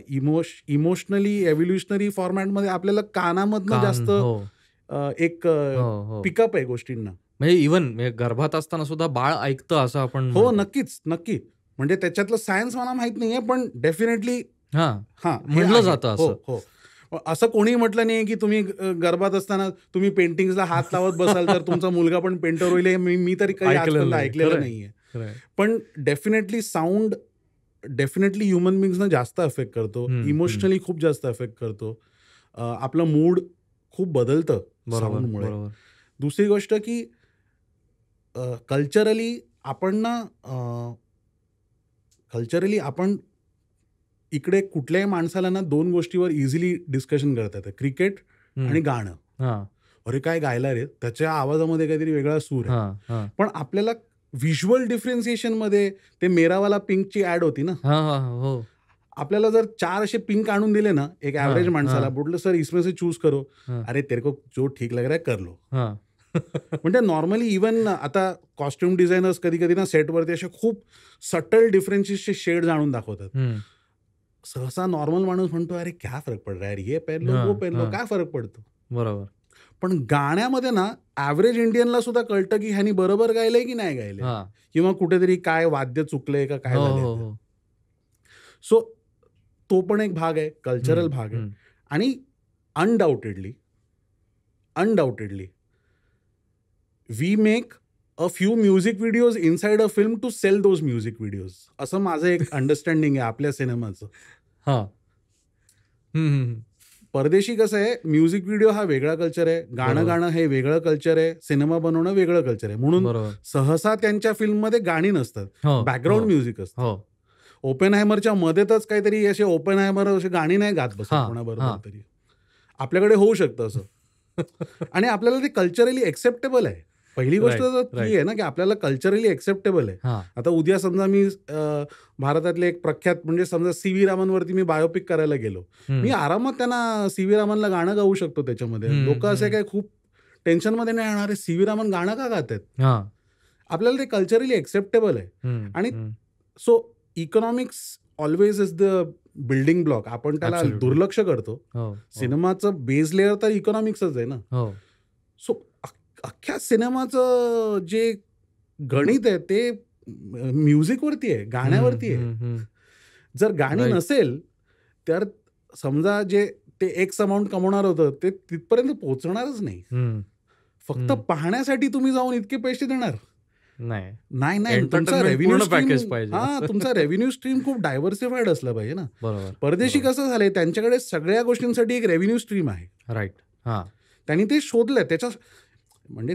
इमोशनली एव्होल्युशनरी फॉर्मॅटमध्ये आपल्याला कानामधनं जास्त एक पिकअप आहे गोष्टींना. म्हणजे इव्हन गर्भात असताना सुद्धा बाळ ऐकतं असं आपण. हो, नक्कीच, नक्की. म्हणजे त्याच्यातलं सायन्स मला माहित नाहीये, पण डेफिनेटली म्हटलं जातं असं. हो. असं कोणीही म्हटलं नाही की तुम्ही गर्भात असताना तुम्ही पेंटिंग्सला हात लावत बसाल तर तुमचा मुलगा पण पेंटर होईल. मी तरी काही आजपर्यंत ऐकलेलं नाहीये. पण डेफिनेटली साऊंड डेफिनेटली ह्युमन बिंग्सना जास्त अफेक्ट करतो. इमोशनली खूप जास्त अफेक्ट करतो. आपलं मूड खूप बदलतं साऊंडमुळे. दुसरी गोष्ट की कल्चरली आपण इकडे कुठल्याही माणसाला ना 2 गोष्टीवर इझिली डिस्कशन करता येतं, क्रिकेट आणि गाणं. अरे काय गायला रे, त्याच्या आवाजामध्ये काहीतरी वेगळा सूर आहे. पण आपल्याला व्हिज्युअल डिफरन्सिएशन मध्ये ते मेरावाला पिंकची ऍड होती ना. आपल्याला जर 4 असे पिंक आणून दिले ना एक ऍव्हरेज माणसाला, बोललं सर इसमें से चूज करो, अरे तेरे को जो ठीक लग रहा है कर लो. म्हणजे नॉर्मली इव्हन आता कॉस्ट्युम डिझायनर्स कधी कधी ना सेटवरती असे खूप सटल डिफरन्सेसचे शेड्स आणून दाखवतात. सहसा नॉर्मल माणूस म्हणतो अरे क्या फरक पड रहा है, ये पहन लो वो पहन लो, काय फरक पडतो. बरोबर. पण गाण्यामध्ये ना ऍव्हरेज इंडियनला सुद्धा कळतं की ह्यानी बरोबर गायलंय की नाही गायलंय, किंवा कुठेतरी काय वाद्य चुकलंय का काय झालंय. सो तो पण एक भाग आहे, कल्चरल भाग आहे. आणि undoubtedly we make a few music videos inside a film to sell those music videos, असं माझं एक अंडरस्टँडिंग आहे आपल्या सिनेमाचं. परदेशी कसं आहे, म्युझिक व्हिडिओ हा वेगळा कल्चर आहे, गाणं हे वेगळं कल्चर आहे, सिनेमा बनवणं वेगळं कल्चर आहे. म्हणून सहसा त्यांच्या फिल्ममध्ये गाणी नसतात, बॅकग्राऊंड म्युझिक असतं. ओपेनहायमरच्या मध्येच काहीतरी असे ओपेनहायमर असे गाणी नाही गात बसत कोणाबरोबर तरी. आपल्याकडे होऊ शकतं असं. आणि आपल्याला ते कल्चरली एक्सेप्टेबल आहे. पहिली गोष्ट तर ती आहे ना की आपल्याला कल्चरली एक्सेप्टेबल आहे. आता उद्या समजा मी भारतातले एक प्रख्यात म्हणजे समजा सी.व्ही. रामनवरती मी बायोपिक करायला गेलो, मी आरामात त्यांना सी.व्ही. रामनला गाणं गाऊ शकतो त्याच्यामध्ये. लोक असे काय खूप टेन्शनमध्ये नाही येणार सी.व्ही. रामन गाणं का गात आहेत. आपल्याला ते कल्चरली एक्सेप्टेबल आहे. आणि so economics always is the building block. आपण त्याला दुर्लक्ष करतो. सिनेमाचं बेस लेअर तर इकॉनॉमिक्सच आहे ना. सो अख्ख्या सिनेमाचं जे गणित आहे ते म्युझिकवरती आहे, गाण्यावरती आहे. जर गाणी नसेल तर समजा जे ते एक्स अमाऊंट कमवणार होतं ते तिथपर्यंत पोहोचणारच नाही. फक्त पाहण्यासाठी तुम्ही जाऊन इतके पैसे देणार नाही. तुमचा रेव्हेन्यू स्ट्रीम खूप डायव्हर्सिफाईड असलं पाहिजे ना. परदेशी कसं झालंय, त्यांच्याकडे सगळ्या गोष्टींसाठी एक रेव्हेन्यू स्ट्रीम आहे. राईट. त्यांनी ते शोधलंय. त्याच्या म्हणजे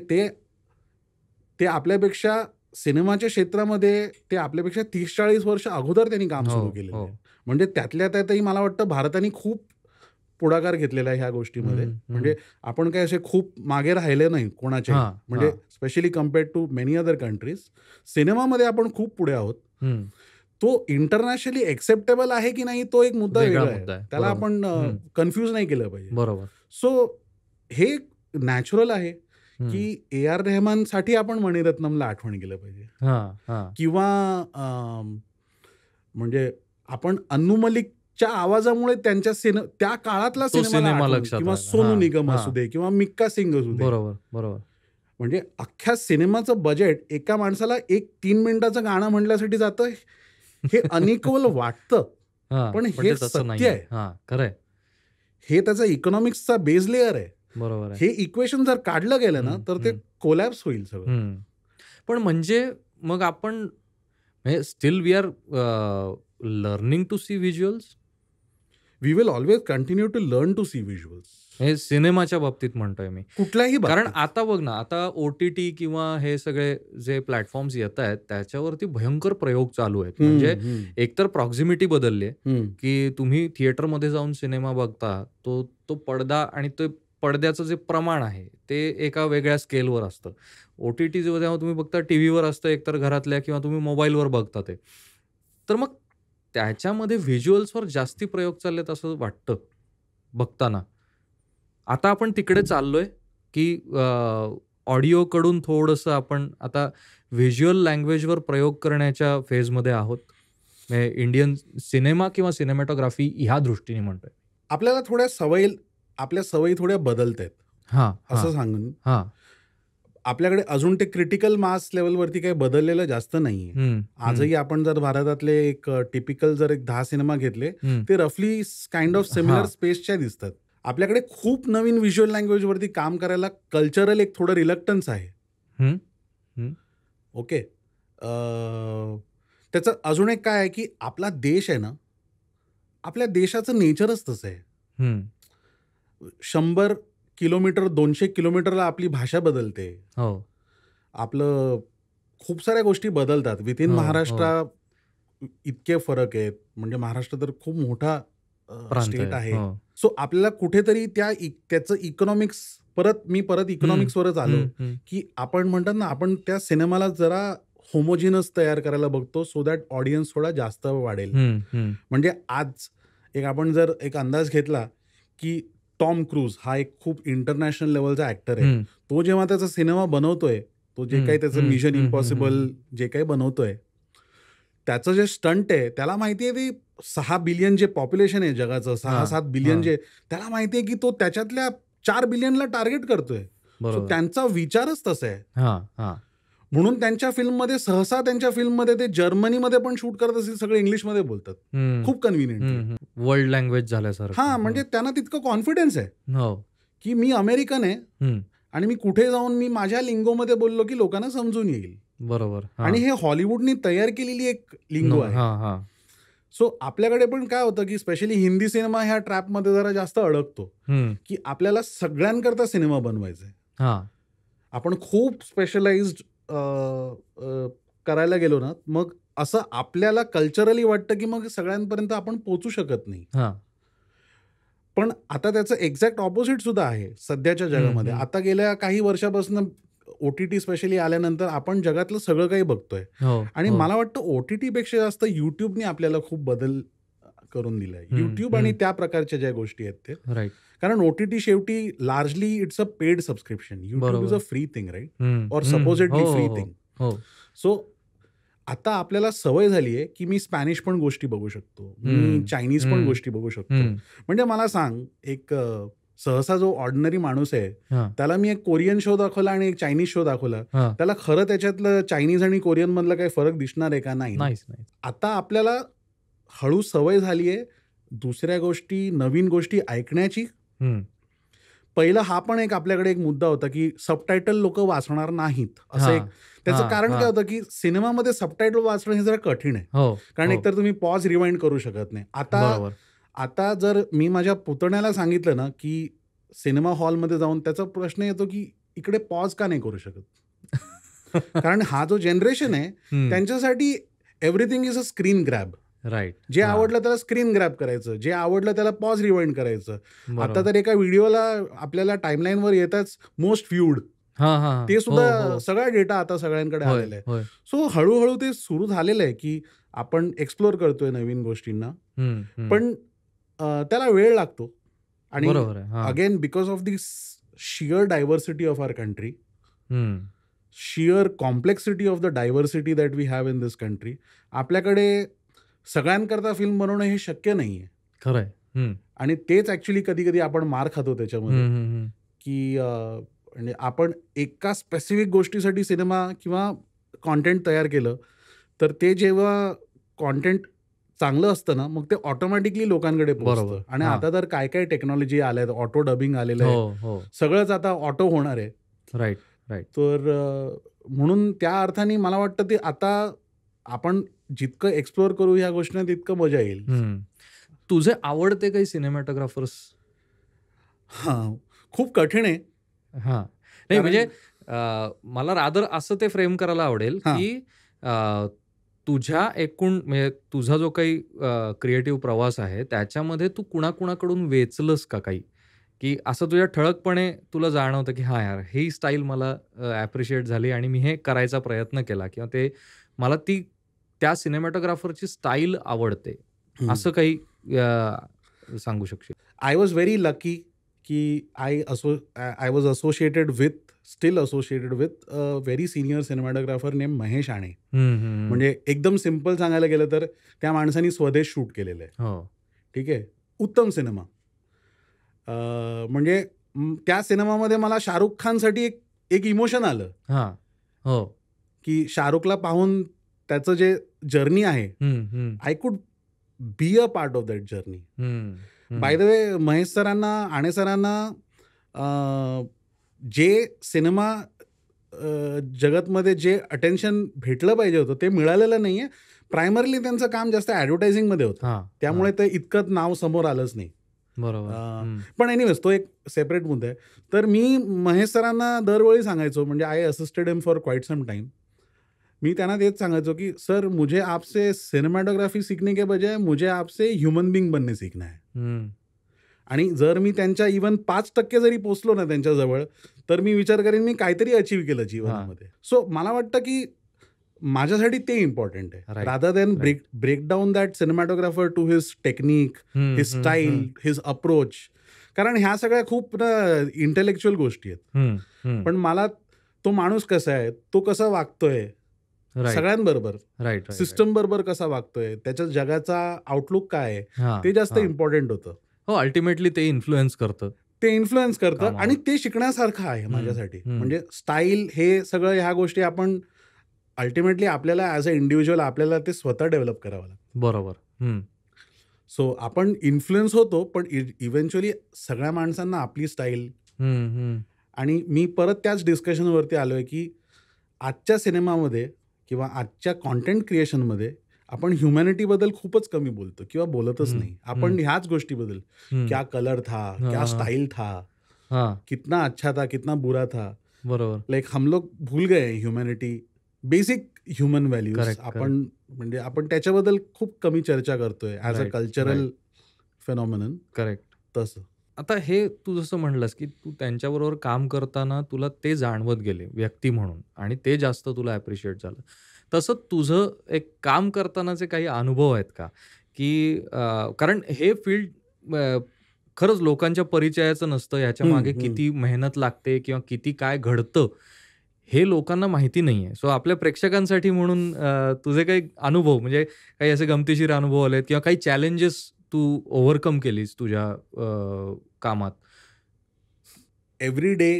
ते आपल्यापेक्षा सिनेमाच्या क्षेत्रामध्ये ते आपल्यापेक्षा 30-40 वर्ष अगोदर त्यांनी काम सुरू केलेलं. म्हणजे त्यातल्या त्यातही मला वाटतं भारताने खूप पुढाकार घेतलेला आहे ह्या गोष्टीमध्ये. म्हणजे आपण काय असे खूप मागे राहिले नाही कोणाचे, म्हणजे specially compared to many other countries. सिनेमामध्ये आपण खूप पुढे आहोत. तो इंटरनॅशनली एक्सेप्टेबल आहे की नाही तो एक मुद्दा वेगळा आहे. त्याला आपण कन्फ्यूज नाही केलं पाहिजे. बरोबर. सो हे नॅचरल आहे की A.R. रेहमानसाठी आपण मणिरत्नमला आठवण केलं पाहिजे, किंवा म्हणजे आपण अन्नू मलिकच्या आवाजामुळे त्या काळातला सिनेमा, किंवा सोनू निगम असू दे किंवा मिक्का सिंग असू दे. बरोबर. म्हणजे अख्ख्या सिनेमाचं बजेट एका माणसाला 3 मिनिटाचं गाणं म्हणण्यासाठी जातं. हे अनइक्वल वाटतं, पण हे सत्य आहे. खरंय. हे त्याचा इकॉनॉमिक्सचा बेस लेयर आहे. बरोबर आहे. हे इक्वेशन जर काढलं गेलं ना तर ते कोलॅप्स होईल सगळं. पण म्हणजे मग आपण still we are learning to see visuals. We will always continue to learn to see visuals. हे सिनेमाच्या बाबतीत म्हणतोय मी. कुठल्याही कारण आता बघ ना, आता OTT किंवा हे सगळे जे प्लॅटफॉर्म्स येत आहेत त्याच्यावरती भयंकर प्रयोग चालू आहेत. म्हणजे एकतर प्रॉक्झिमिटी बदलली आहे, की तुम्ही थिएटरमध्ये जाऊन सिनेमा बघता, तो पडदा आणि ते पडद्याचं जे प्रमाण आहे ते एका वेगळ्या स्केलवर असतं. OTT जेव्हा तुम्ही बघता टीव्हीवर असतं एकतर घरातल्या किंवा तुम्ही मोबाईलवर बघता ते. तर मग त्याच्यामध्ये व्हिज्युअल्सवर जास्ती प्रयोग चाललेत असं वाटतं बघताना. आता आपण तिकडे चाललोय, की ऑडिओकडून थोडंसं आपण आता व्हिज्युअल लँग्वेजवर प्रयोग करण्याच्या फेजमध्ये आहोत. म्हणजे इंडियन सिनेमा किंवा सिनेमॅटोग्राफी ह्या दृष्टीने म्हणतोय. आपल्याला आपल्या सवयी थोड्या बदलत आहेत असं सांगून आपल्याकडे अजून ते क्रिटिकल मास लेवलवरती काही बदललेलं जास्त नाहीये. आजही आपण जर भारतातले एक टिपिकल जर 10 सिनेमा घेतले ते रफली काइंड ऑफ सिमिलर स्पेसच्या दिसतात. आपल्याकडे खूप नवीन व्हिज्युअल लँग्वेजवरती काम करायला कल्चरल एक थोडं रिलक्टन्स आहे. ओके. त्याचं अजून एक काय आहे की आपला देश आहे ना, आपल्या देशाचं नेचरच तसं आहे. 100 किलोमीटर 200 किलोमीटरला आपली भाषा बदलते. आपलं खूप साऱ्या गोष्टी बदलतात. विथिन महाराष्ट्र इतके फरक आहेत. म्हणजे महाराष्ट्र तर खूप मोठा स्टेट आहे. सो आपल्याला कुठेतरी त्याचं इकॉनॉमिक्स मी परत इकॉनॉमिक्सवरच आलो, की आपण म्हणतात ना, आपण त्या सिनेमाला जरा होमोजिनस तयार करायला बघतो सो दॅट ऑडियन्स थोडा जास्त वाढेल. म्हणजे आज आपण जर एक अंदाज घेतला की टॉम क्रूज हा एक खूप इंटरनॅशनल लेवलचा ऍक्टर आहे. तो जेव्हा त्याचा सिनेमा बनवतोय, तो जे काही त्याचं मिशन इम्पॉसिबल जे काही बनवतोय, त्याचं जे स्टंट आहे त्याला माहिती आहे ते 6 बिलियन जे पॉप्युलेशन आहे जगाचं, 6-7 बिलियन त्याला माहिती आहे की तो त्याच्यातल्या 4 बिलियनला टार्गेट करतोय. सो त्यांचा विचारच तसा आहे. म्हणून त्यांच्या फिल्ममध्ये ते जर्मनीमध्ये पण शूट करत असतील सगळे इंग्लिशमध्ये बोलतात. खूप कन्व्हिनियंट वर्ल्ड लँग्वेज झाल्यासारखं. म्हणजे त्यांना तितकं कॉन्फिडन्स आहे की मी अमेरिकन आहे आणि मी कुठे जाऊन मी माझ्या लिंगोमध्ये बोललो की लोकांना समजून येईल. बरोबर. आणि हे हॉलिवूडनी तयार केलेली एक लिंगो आहे. सो आपल्याकडे पण काय होतं की स्पेशली हिंदी सिनेमा ह्या ट्रॅपमध्ये जरा जास्त अडकतो की आपल्याला सगळ्यांकरता सिनेमा बनवायचा आहे. आपण खूप स्पेशलाइज्ड करायला गेलो ना, मग असं आपल्याला कल्चरली वाटतं की मग सगळ्यांपर्यंत आपण पोहोचू शकत नाही. पण आता त्याचं एक्झॅक्ट ऑपोजिट सुद्धा आहे सध्याच्या जगामध्ये. आता गेल्या काही वर्षापासून OTT स्पेशली आल्यानंतर आपण जगातलं सगळं काही बघतोय. आणि मला वाटतं OTT पेक्षा जास्त युट्यूबने आपल्याला खूप बदल करून दिलाय. युट्यूब आणि त्या प्रकारच्या ज्या गोष्टी आहेत ते. कारण OTT शेवटी largely it's a paid subscription. YouTube is a free thing, right? Or supposedly free thing. So आता आपल्याला सवय झाली आहे की मी स्पॅनिश पण गोष्टी बघू शकतो, मी चायनीज पण गोष्टी बघू शकतो. म्हणजे मला सांग, एक सहसा जो ऑर्डिनरी माणूस आहे त्याला मी एक कोरियन शो दाखवला आणि एक चायनीज शो दाखवला, त्याला खरं त्याच्यातलं चायनीज आणि कोरियन मधला काही फरक दिसणार आहे का? नाही. आता आपल्याला हळू सवय झाली आहे दुसऱ्या गोष्टी, नवीन गोष्टी ऐकण्याची. पहिलं हा पण एक आपल्याकडे एक मुद्दा होता की सबटायटल लोक वाचणार नाहीत असं एक. त्याचं कारण काय होतं की सिनेमामध्ये सबटायटल वाचणं हे जरा कठीण आहे. कारण एकतर तुम्ही पॉज रिवाइंड करू शकत नाही. आता जर मी माझ्या पुतण्याला सांगितलं ना की सिनेमा हॉलमध्ये जाऊन, त्याचा प्रश्न येतो की इकडे पॉज का नाही करू शकत? कारण हा जो जनरेशन आहे त्यांच्यासाठी everything is a screen grab. Right. जे आवडलं त्याला स्क्रीन ग्रॅब करायचं, जे आवडलं त्याला पॉज रिवाइंड करायचं. आता तर एका व्हिडिओला आपल्याला टाइमलाईनवर येताच मोस्ट व्ह्यूड, ते सुद्धा सगळा डेटा आता सगळ्यांकडे आलेला आहे. सो हळूहळू ते सुरू झालेलं आहे की आपण एक्सप्लोर करतोय नवीन गोष्टींना, पण त्याला वेळ लागतो. आणि again because of this sheer diversity of our country, sheer complexity of the diversity that we have in this country, आपल्याकडे सगळ्यांकरता फिल्म बनवणं हे शक्य नाहीये. खरंय. आणि तेच ऍक्च्युली कधी कधी आपण मार खातो त्याच्यामध्ये की म्हणजे आपण एका स्पेसिफिक गोष्टीसाठी सिनेमा किंवा कॉन्टेंट तयार केलं तर ते जेव्हा कॉन्टेंट चांगलं असतं ना, मग ते ऑटोमॅटिकली लोकांकडे पोहोचतं. बरोबर. आणि हां. आता तर काय काय टेक्नॉलॉजी आल्या, ऑटो डबिंग आलेलं आहे. हो, हो. सगळंच आता ऑटो होणार आहे. Right, right. तर म्हणून त्या अर्थाने मला वाटतं ते आता आपण जितकं एक्सप्लोर करू ह्या गोष्टींना तितकं मजा येईल. हं. तुझे आवडते काही सिनेमॅटोग्राफर्स? हां, खूप कठीण आहे. हां. नाही कारण म्हणजे मला रादर असं ते फ्रेम करायला आवडेल, हां. की तुझ्या एकूण म्हणजे तुझा जो काही क्रिएटिव्ह प्रवास आहे, त्याच्यामध्ये तू कुणाकुणाकडून वेचलंस का काही? की असं तुझ्या ठळकपणे तुला जाणवतं, की हां यार, ही स्टाईल मला ॲप्रिशिएट झाली आणि मी हे करायचा प्रयत्न केला किंवा ते मला त्या सिनेमॅटोग्राफरची स्टाईल आवडते. हं. असं काही सांगू शकशील? आय वॉज व्हेरी लकी की I was associated with still associated with very senior cinematographer name Mahesh आणे. हं, हं, हं. म्हणजे एकदम सिंपल सांगायला गेलं तर त्या माणसाने स्वदेश शूट केलेलं आहे. हो. ठीक आहे. उत्तम सिनेमा. म्हणजे त्या सिनेमामध्ये मला शाहरुख खानसाठी एक इमोशन आलं, हां. हो. की शाहरुखला पाहून त्याचं जे जर्नी आहे, हं, हं. I could be a part of that journey. हं, हं. बाय द वे महेश सरांना, आणे सरांना जे सिनेमा जगतमध्ये जे अटेन्शन भेटलं पाहिजे होतं ते मिळालेलं नाही आहे. प्रायमरली त्यांचं काम जास्त ॲडव्हर्टायझिंगमध्ये होतं. हां, त्यामुळे हां. ते इतकं नाव समोर आलंच नाही. बरोबर. अ, हं. पण एनिवेज तो एक सेपरेट मुद्दा आहे. तर मी महेश सरांना दरवेळी सांगायचो, म्हणजे I assisted him for quite some time. मी त्यांना तेच सांगायचो, की "सर मुझे आपसे सिनेमॅटोग्राफी सीखने के बजाय मुझे आपसे ह्यूमन बीइंग बनने सीखना है." हं. आणि जर मी त्यांच्या इव्हन 5% जरी पोहोचलो ना त्यांच्याजवळ, तर मी विचार करेन मी काहीतरी अचीव्ह केलं जीवनामध्ये. सो मला वाटतं, की माझ्यासाठी ते इम्पॉर्टंट आहे. Right, rather than right. Break down that cinematographer to his technique, hmm, his hmm, style, hmm. His approach. कारण ह्या सगळ्या खूप ना इंटेलेक्च्युअल गोष्टी आहेत. हं, हं. पण मला तो माणूस कसा आहे, तो कसा वागतोय राइट, सगळ्यांबरोबर, राइट, राइट, राइट. सिस्टम बरोबर कसा वागतोय, त्याच्या जगाचा आउटलुक काय आहे, हां, ते जास्त हां. इम्पॉर्टंट होतं. हो, अल्टिमेटली ते इन्फ्लुअन्स करतं ते इन्फ्लुअन्स करतं कामावर. आणि ते शिकण्यासारखं आहे हं, माझ्यासाठी. हं. म्हणजे स्टाईल हे सगळं ह्या गोष्टी आपण अल्टिमेटली आपल्याला ॲज अ इंडिव्हिज्युअल आपल्याला ते स्वतः डेव्हलप करावं लागतं. बरोबर. हं. सो आपण इन्फ्लुअन्स होतो, पण इव्हेंच्युअली सगळ्या माणसांना आपली स्टाईल. हं, हं. आणि मी परत त्याच डिस्कशनवरती आलोय, की आजच्या सिनेमामध्ये किंवा आजच्या कंटेंट क्रिएशनमध्ये आपण ह्युमॅनिटीबद्दल खूपच कमी बोलतो किंवा बोलतच हं, नाही. आपण ह्याच गोष्टीबद्दल, हं. क्या कलर था, हां, क्या हां. स्टाइल था, हां. कितना अच्छा था, कितना बुरा था. बरोबर. लाइक हम लोग भूल गए humanity, basic human values. Correct, आपण म्हणजे आपण त्याच्याबद्दल खूप कमी चर्चा करतोय as a right, cultural right. Phenomenon correct. तसं. आता हे तू जसं म्हणलास, की तू त्यांच्याबरोबर काम करताना तुला ते जाणवत गेले व्यक्ती म्हणून आणि ते जास्त तुला ॲप्रिशिएट झालं. तसं तुझं एक काम करतानाचे काही अनुभव आहेत का? की कारण हे फील्ड खरंच लोकांच्या परिचयाचं नसतं. ह्याच्यामागे हं, हं. किती मेहनत लागते किंवा किती काय घडतं, हे लोकांना माहिती नाहीये. सो आपल्या प्रेक्षकांसाठी म्हणून तुझे काही अनुभव म्हणजे काही असे गमतीशीर अनुभव आलेत किंवा काही चॅलेंजेस तू ओव्हरकम केलीस तुझ्या कामात? एव्हरी डे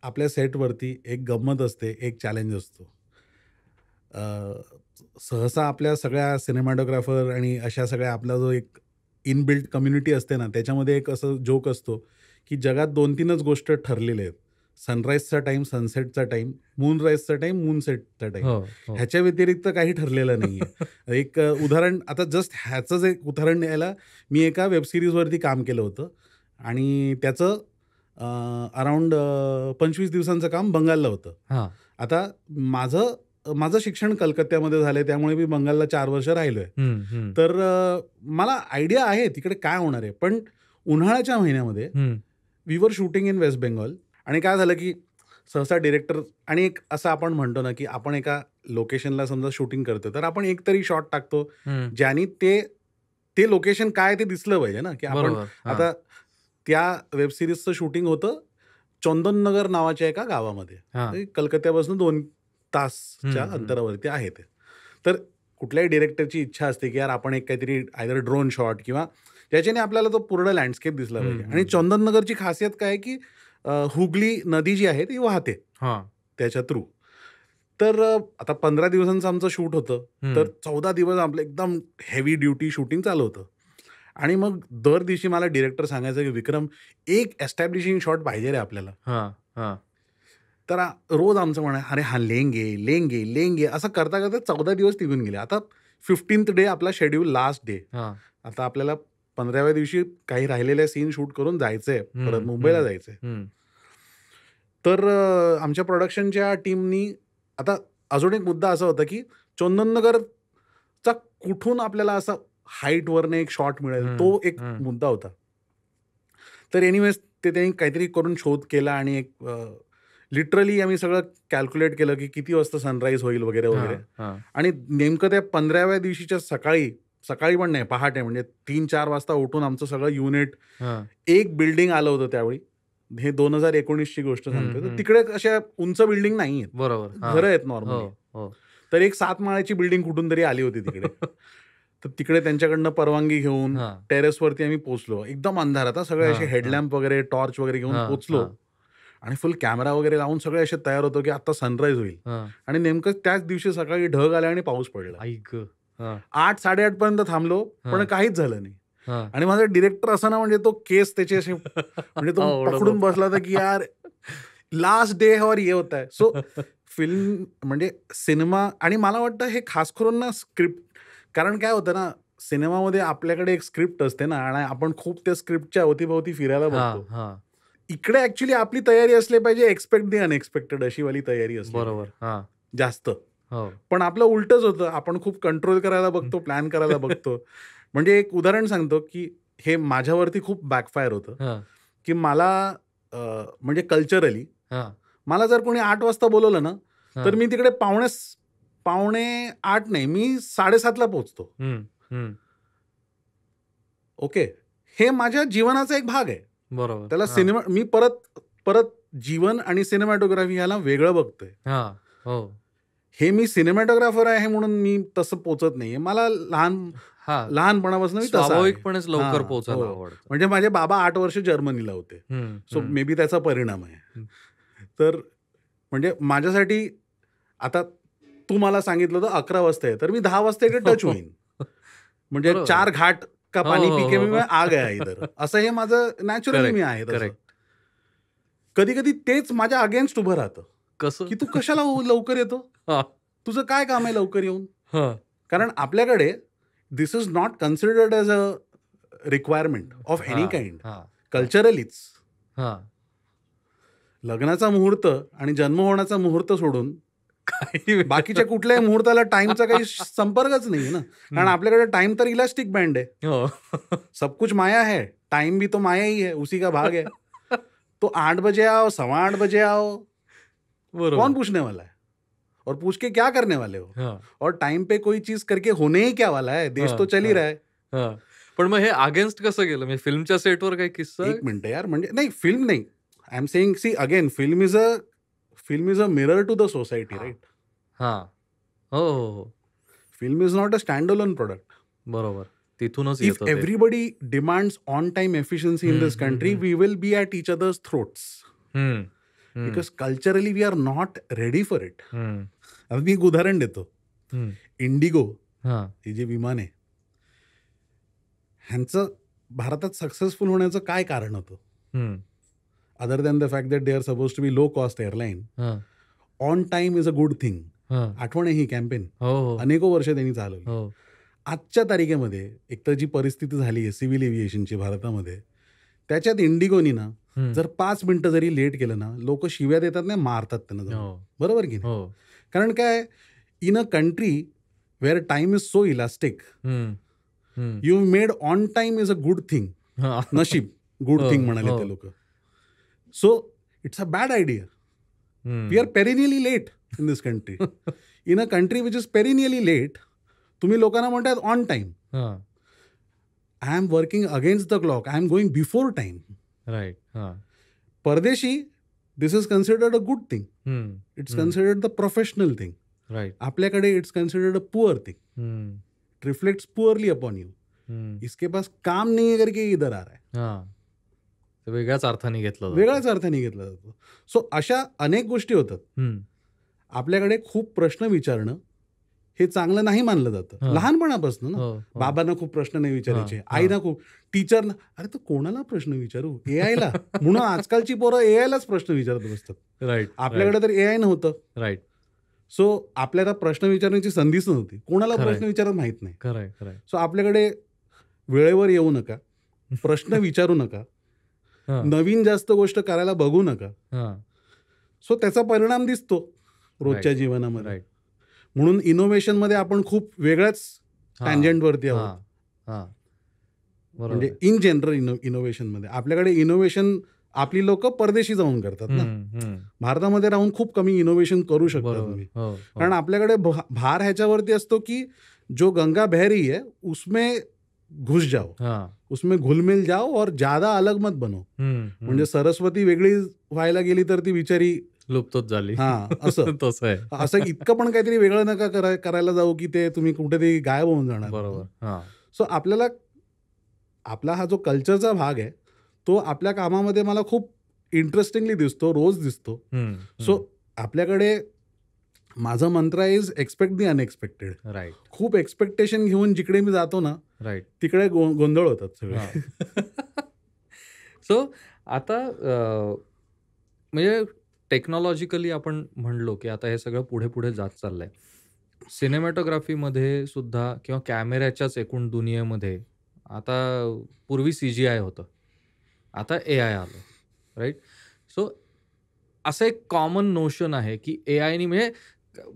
आपल्या सेटवरती एक गंमत असते, एक चॅलेंज असतो. अ, सहसा आपल्या सगळ्या सिनेमॅटोग्राफर आणि अशा सगळ्या आपला जो एक इनबिल्ट कम्युनिटी असते ना, त्याच्यामध्ये एक असं जोक असतो, की जगात 2-3च गोष्ट ठरलेल्या आहेत. सनराईजचा टाईम, सनसेटचा टाईम, मूनराईजचा टाईम, मूनसेटचा टाईम. हो, हो. ह्याच्या व्यतिरिक्त काही ठरलेलं नाहीये. एक उदाहरण आता जस्ट ह्याचंच एक उदाहरण द्यायला, मी एका वेब सीरीजवरती काम केलं होतं आणि त्याचं अराउंड 25 दिवसांचं काम बंगालला होतं. हां. आता माझं शिक्षण कलकत्त्यामध्ये झालंय, त्यामुळे मी बंगालला 4 वर्ष राहिलोय. हं, हं. तर मला आयडिया आहे तिकडे काय होणार आहे. पण उन्हाळ्याच्या महिन्यामध्ये हं. We were shooting in waste Bengal आणि काय झालं, की सहसा डिरेक्टर आणि एक असं आपण म्हणतो ना, की आपण एका लोकेशनला समजा शूटिंग करतोय, तर आपण एक तरी शॉट टाकतो, हं. ज्यानी ते लोकेशन काय ते दिसलं पाहिजे ना, की आपण बरोबर. हां. आता त्या वेब सीरीजचं शूटिंग होतं चंदननगर नावाच्या एका गावामध्ये. हां. ते कलकत्त्यापासून 2 तासच्या हं, हं. अंतरावरती आहे ते. तर कुठल्याही डिरेक्टरची इच्छा असते, की यार आपण एक काहीतरी आयदर ड्रोन शॉट किंवा ज्याच्याने आपल्याला तो पूर्ण लँडस्केप दिसला हं, पाहिजे. हं, आणि हं. चंदननगरची खासियत काय आहे, की हुगली नदी जी आहे ती वाहते हां. त्याच्या थ्रू. तर आता 15 दिवसांचं आमचं शूट होतं. हं. तर 14 दिवस आपलं एकदम हेवी ड्युटी शूटिंग चालू होतं. आणि मग दर दिवशी मला डिरेक्टर सांगायचं की विक्रम एक एस्टॅब्लिशिंग शॉट पाहिजे रे आपल्याला. हां, हां. तर रोज आमचं म्हणा अरे हा लेंगे लेंगे लेंगे असं करता करता 14 दिवस निघून गेले. आता 15th डे आपला शेड्यूल लास्ट डे. हां. आता आपल्याला 15व्या दिवशी काही राहिलेले सीन शूट करून जायचंय परत हं, मुंबईला हं, जायचंय. हं. तर आमच्या प्रोडक्शनच्या टीमनी आता अजून एक मुद्दा असा होता की चंदननगरचा कुठून आपल्याला असा हाईटवरने एक शॉट मिळेल हं, तो एक हं. मुद्दा होता. तर एनिवेज ते त्यांनी काहीतरी करून शोध केला आणि एक लिटरली आम्ही सगळं कॅल्क्युलेट केलं की किती वाजता सनराईज होईल वगैरे वगैरे. हां, हां. आणि नेमकं त्या 15व्या दिवशीच्या सकाळी पण नाही पहाटे म्हणजे 3-4 वाजता उठून आमचं सगळं युनिट हां. एक बिल्डिंग आलं होतं त्यावेळी. हे 2019ची गोष्ट सांगतोय. तर हं. तिकडे अशा उंच बिल्डिंग नाही आहेत. बरोबर. हां. घरं आहेत हो, नॉर्मली. हो. तर एक 7 माळ्याची बिल्डिंग कुठून तरी आली होती तिकडे. तर तिकडे त्यांच्याकडनं परवानगी घेऊन हां. टेरेसवरती आम्ही पोहोचलो. एकदम अंधारात सगळे हां, असे हां. हेडलॅम्प वगैरे टॉर्च वगैरे घेऊन हां, पोहोचलो. हां. आणि फुल कॅमेरा वगैरे लावून सगळे असे तयार होतो की आता सनराईज होईल. हां. आणि नेमकं त्याच दिवशी सकाळी ढग आले आणि पाऊस पडला. आई गं! हां, 8-8:30 पर्यंत थांबलो पण हां. काहीच झालं नाही. हां. आणि माझा डिरेक्टर असा ना म्हणजे तो केस त्याचे असे म्हणजे तो आवडत पकडून होता. बसला होता की यार लास्ट डे और ये होता है. सो फिल्म म्हणजे सिनेमा आणि मला वाटतं हे खास करून ना स्क्रिप्ट कारण काय होतं ना सिनेमामध्ये आपल्याकडे एक स्क्रिप्ट असते ना आणि आपण खूप त्या स्क्रिप्टच्या अवतीभोवती फिरायला हां, बघतो. हां. इकडे ऍक्च्युली आपली तयारी असली पाहिजे एक्सपेक्ट दी अनएक्सपेक्टेड अशी वाली तयारी असली बरोबर. पाहिजे. हां. जास्त. हो. पण आपलं उलटच होतं. आपण खूप कंट्रोल करायला बघतो, प्लॅन करायला बघतो. म्हणजे एक उदाहरण सांगतो की हे माझ्यावरती खूप बॅकफायर होतं. हां, की मला म्हणजे कल्चरली हां, मला जर कोणी 8 वाजता बोलवलं ना, तर हां. मी तिकडे पावणे 8 नाही, मी 7:30ला पोहोचतो. हं, हं. ओके. हे माझ्या जीवनाचा एक भाग आहे. बरोबर. त्याला हां, मी परत जीवन आणि सिनेमॅटोग्राफी ह्याला वेगळं बघतोय. हां. हो. हे मी सिनेमॅटोग्राफर आहे म्हणून मी तसं पोहचत नाहीये. मला हां. लहानपणापासून मी तसा आहे. स्वाभाविकपणेच लवकर हां, पोहोचायला हो. आवडतं. म्हणजे माझे बाबा 8 वर्ष जर्मनीला होते. हं, सो हं. मे बी त्याचा परिणाम आहे. हं. तर म्हणजे माझ्यासाठी आता तू मला सांगितलं होतं 11 वाजता आहे, तर मी 10 वाजता इकडे टच होईन. म्हणजे बरोबर. 4 घाट का हो, पाणी हो, पी के हो, मैं हो. आ गया इधर. असं हे माझं नॅचरली मी करेक्ट, आहे तसं. करेक्ट. कधी-कधी तेच माझ्या अगेन्स्ट उभं राहतं, कसं? की तू कशाला लवकर येतो? हां, तुझं काय काम आहे लवकर येऊन? हां. कारण आपल्याकडे this is not considered as a requirement of any हां, काइंड. हां, कल्चरलीच. हां. लग्नाचा मुहूर्त आणि जन्म होण्याचा मुहूर्त सोडून काही बाकीच्या कुठल्याही मुहूर्ताला टाइमचा काही संपर्कच नाही ना. कारण आपल्याकडे टाइम तर इलास्टिक बँड है. हो. सब कुछ माया है. टाइम भी तो माया ही है. उसी का भाग है. तो 8 बजे आओ, 8:15 बजे आओ. बरोबर. कौन पूछने वाला है? और पूछ के क्या करने वाले हो? हां, और टाइम पे कोई चीज करके होने ही क्या वाला है? देश हां, तो चल ही हां, रहा है. हां. पण मग हे अगेन्स्ट कसं गेलं? म्हणजे फिल्मच्या सेटवर काही किस्सा आहे? एक मिनिट यार म्हणजे नाही फिल्म नाही. I am saying see again film is a mirror to the society हां. राईट. हां. हो, हो, हो. Film is not a stand alone product. बरोबर. तिथूनच If येतं ते. everybody demands on-time efficiency in हं, this हं, country, हं. we will be at each other's throats. हं, हं, Because culturally we are not ready for it. हं, आता मी एक उदाहरण देतो. हं. इंडिगो हां. हे जे विमान आहे, ह्यांचं भारतात सक्सेसफुल होण्याचं काय कारण होतं? हं. Other than the fact that they are suppose to be low cost airline. हां, on time is a good thing. हां. आठवण आहे ही कॅम्पेन. हो, हो. अनेको वर्ष त्यांनी चालवली. हो. आजच्या तारखेमध्ये एक तर जी परिस्थिती झाली आहे सिव्हिल एव्हिएशनची भारतामध्ये, त्याच्यात इंडिगोनी ना हं. जर 5 मिनिटं जरी लेट केलं ना, लोक शिव्या देतात नाही, मारतात त्यांना जाऊन. हो, बरोबर की नाही? हो. कारण काय in a country where time is so elastic, hmm, hmm. You made on time is a good thing. हां. नशीब गुड हो, थिंग म्हणाले हो. ते लोक. So it's a bad idea. Hmm. We are perennially late in this country. In a country which is perennially late तुम्ही लोकांना म्हणतात ऑन टाइम. हां. I am working against the clock. I am going before time. Right. हां. परदेशी this is considered a good thing. Hmm, it's hmm. Considered the professional thing. Right. आपल्याकडे it's considered a poor thing. Hmm, it reflects poorly upon you. Hmm. इसके pass काम नहीं है करके इधर आ रहा है. हां. ते वेगळ्याच अर्थाने घेतलं जातं. वेगळ्याच अर्थाने घेतला जातो. सो अशा अनेक गोष्टी होतात. हं. आपल्याकडे खूप प्रश्न विचारणं हे चांगलं नाही मानलं जातं. हां. लहानपणापासून ना. हो, हो. बाबांना खूप प्रश्न नाही विचारायचे, हां, आईना खूप, टीचरना, अरे तर कोणाला प्रश्न विचारू, एआयला. म्हणून आजकालची पोरं एआयलाच प्रश्न विचारत बसतात. राईट, आपल्याकडे तर एआय नव्हतं. राईट. सो आपल्याला प्रश्न विचारण्याची संधीच नव्हती. कोणाला खरंय. प्रश्न विचारत माहित नाही. खरंय, खरंय. सो आपल्याकडे वेळेवर येऊ नका, प्रश्न विचारू नका, हां, नवीन जास्त गोष्ट करायला बघू नका. हां. सो त्याचा परिणाम दिसतो रोजच्या राईट, जीवनामध्ये. राईट. म्हणून इनोव्हेशनमध्ये आपण खूप वेगळ्याच हां, टँजंटवरती आहोत. हां, हां. बरोबर म्हणजे आहे. इन जनरल इनोव्हेशनमध्ये आपल्याकडे इनोव्हेशन आपली लोक परदेशी जाऊन करतात ना. भारतामध्ये राहून खूप कमी इनोव्हेशन करू शकता बरोबर. तुम्ही. हो, कारण हो. आपल्याकडे भार ह्याच्यावरती असतो की जो गंगा बह रही है उसमें घुस जाओ, हां. उसमें घुलमिल जाओ और ज्यादा अलग मत बनो. म्हणजे सरस्वती वेगळी व्हायला गेली तर ती बिचारी लुप्तच झाली. असं तसं आहे. असं इतकं पण काहीतरी वेगळं नका करायला जाऊ की ते तुम्ही कुठेतरी गायब होऊन जाणार. बरोबर. हां. सो आपल्याला आपला हा जो कल्चरचा भाग आहे तो आपल्या कामामध्ये मला खूप इंटरेस्टिंगली दिसतो, रोज दिसतो. सो आपल्याकडे माझं मंत्र is expect the unexpected. Right, खूप एक्सपेक्टेशन घेऊन जिकडे मी जातो ना राईट. तिकडे गोंधळ होतात सगळे. सो आता म्हणजे टेक्नॉलॉजिकली आपण म्हणलो की आता हे सगळं पुढे पुढे जात चाललंय. सिनेमॅटोग्राफीमध्ये सुद्धा किंवा कॅमेऱ्याच्याच एकूण दुनियेमध्ये आता पूर्वी CGI होतं. आता AI आलं. राईट. सो असं एक कॉमन नोशन आहे की एआयनी म्हणजे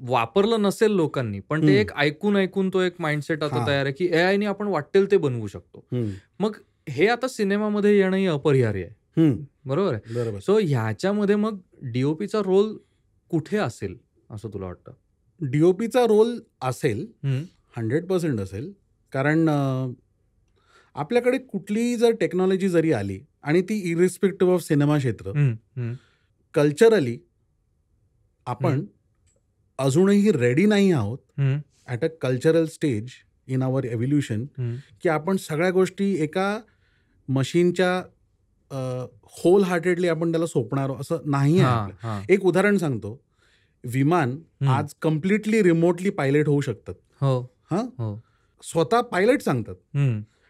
वापरलं नसेल लोकांनी, पण ते एक ऐकून तो एक माइंडसेट आता हां. तयार आहे की एआयनी आपण वाटेल ते बनवू शकतो. मग हे आता सिनेमामध्ये येणंही अपरिहार्य आहे. बरोबर आहे. बरोबर. सो ह्याच्यामध्ये मग DOPचा रोल कुठे असेल असं तुला वाटतं? DOPचा रोल असेल, 100% असेल. कारण आपल्याकडे कुठलीही जर टेक्नॉलॉजी जरी आली आणि ती इरिस्पेक्टिव्ह ऑफ सिनेमा क्षेत्र, कल्चरली आपण अजूनही रेडी नाही आहोत at a cultural stage in our evolution की आपण सगळ्या गोष्टी एका मशीनच्या होल हार्टेडली आपण त्याला सोपणार असं नाही आहे आपलं. एक उदाहरण सांगतो. विमान आज कम्प्लिटली रिमोटली पायलट होऊ शकतात. हो. स्वतः पायलट सांगतात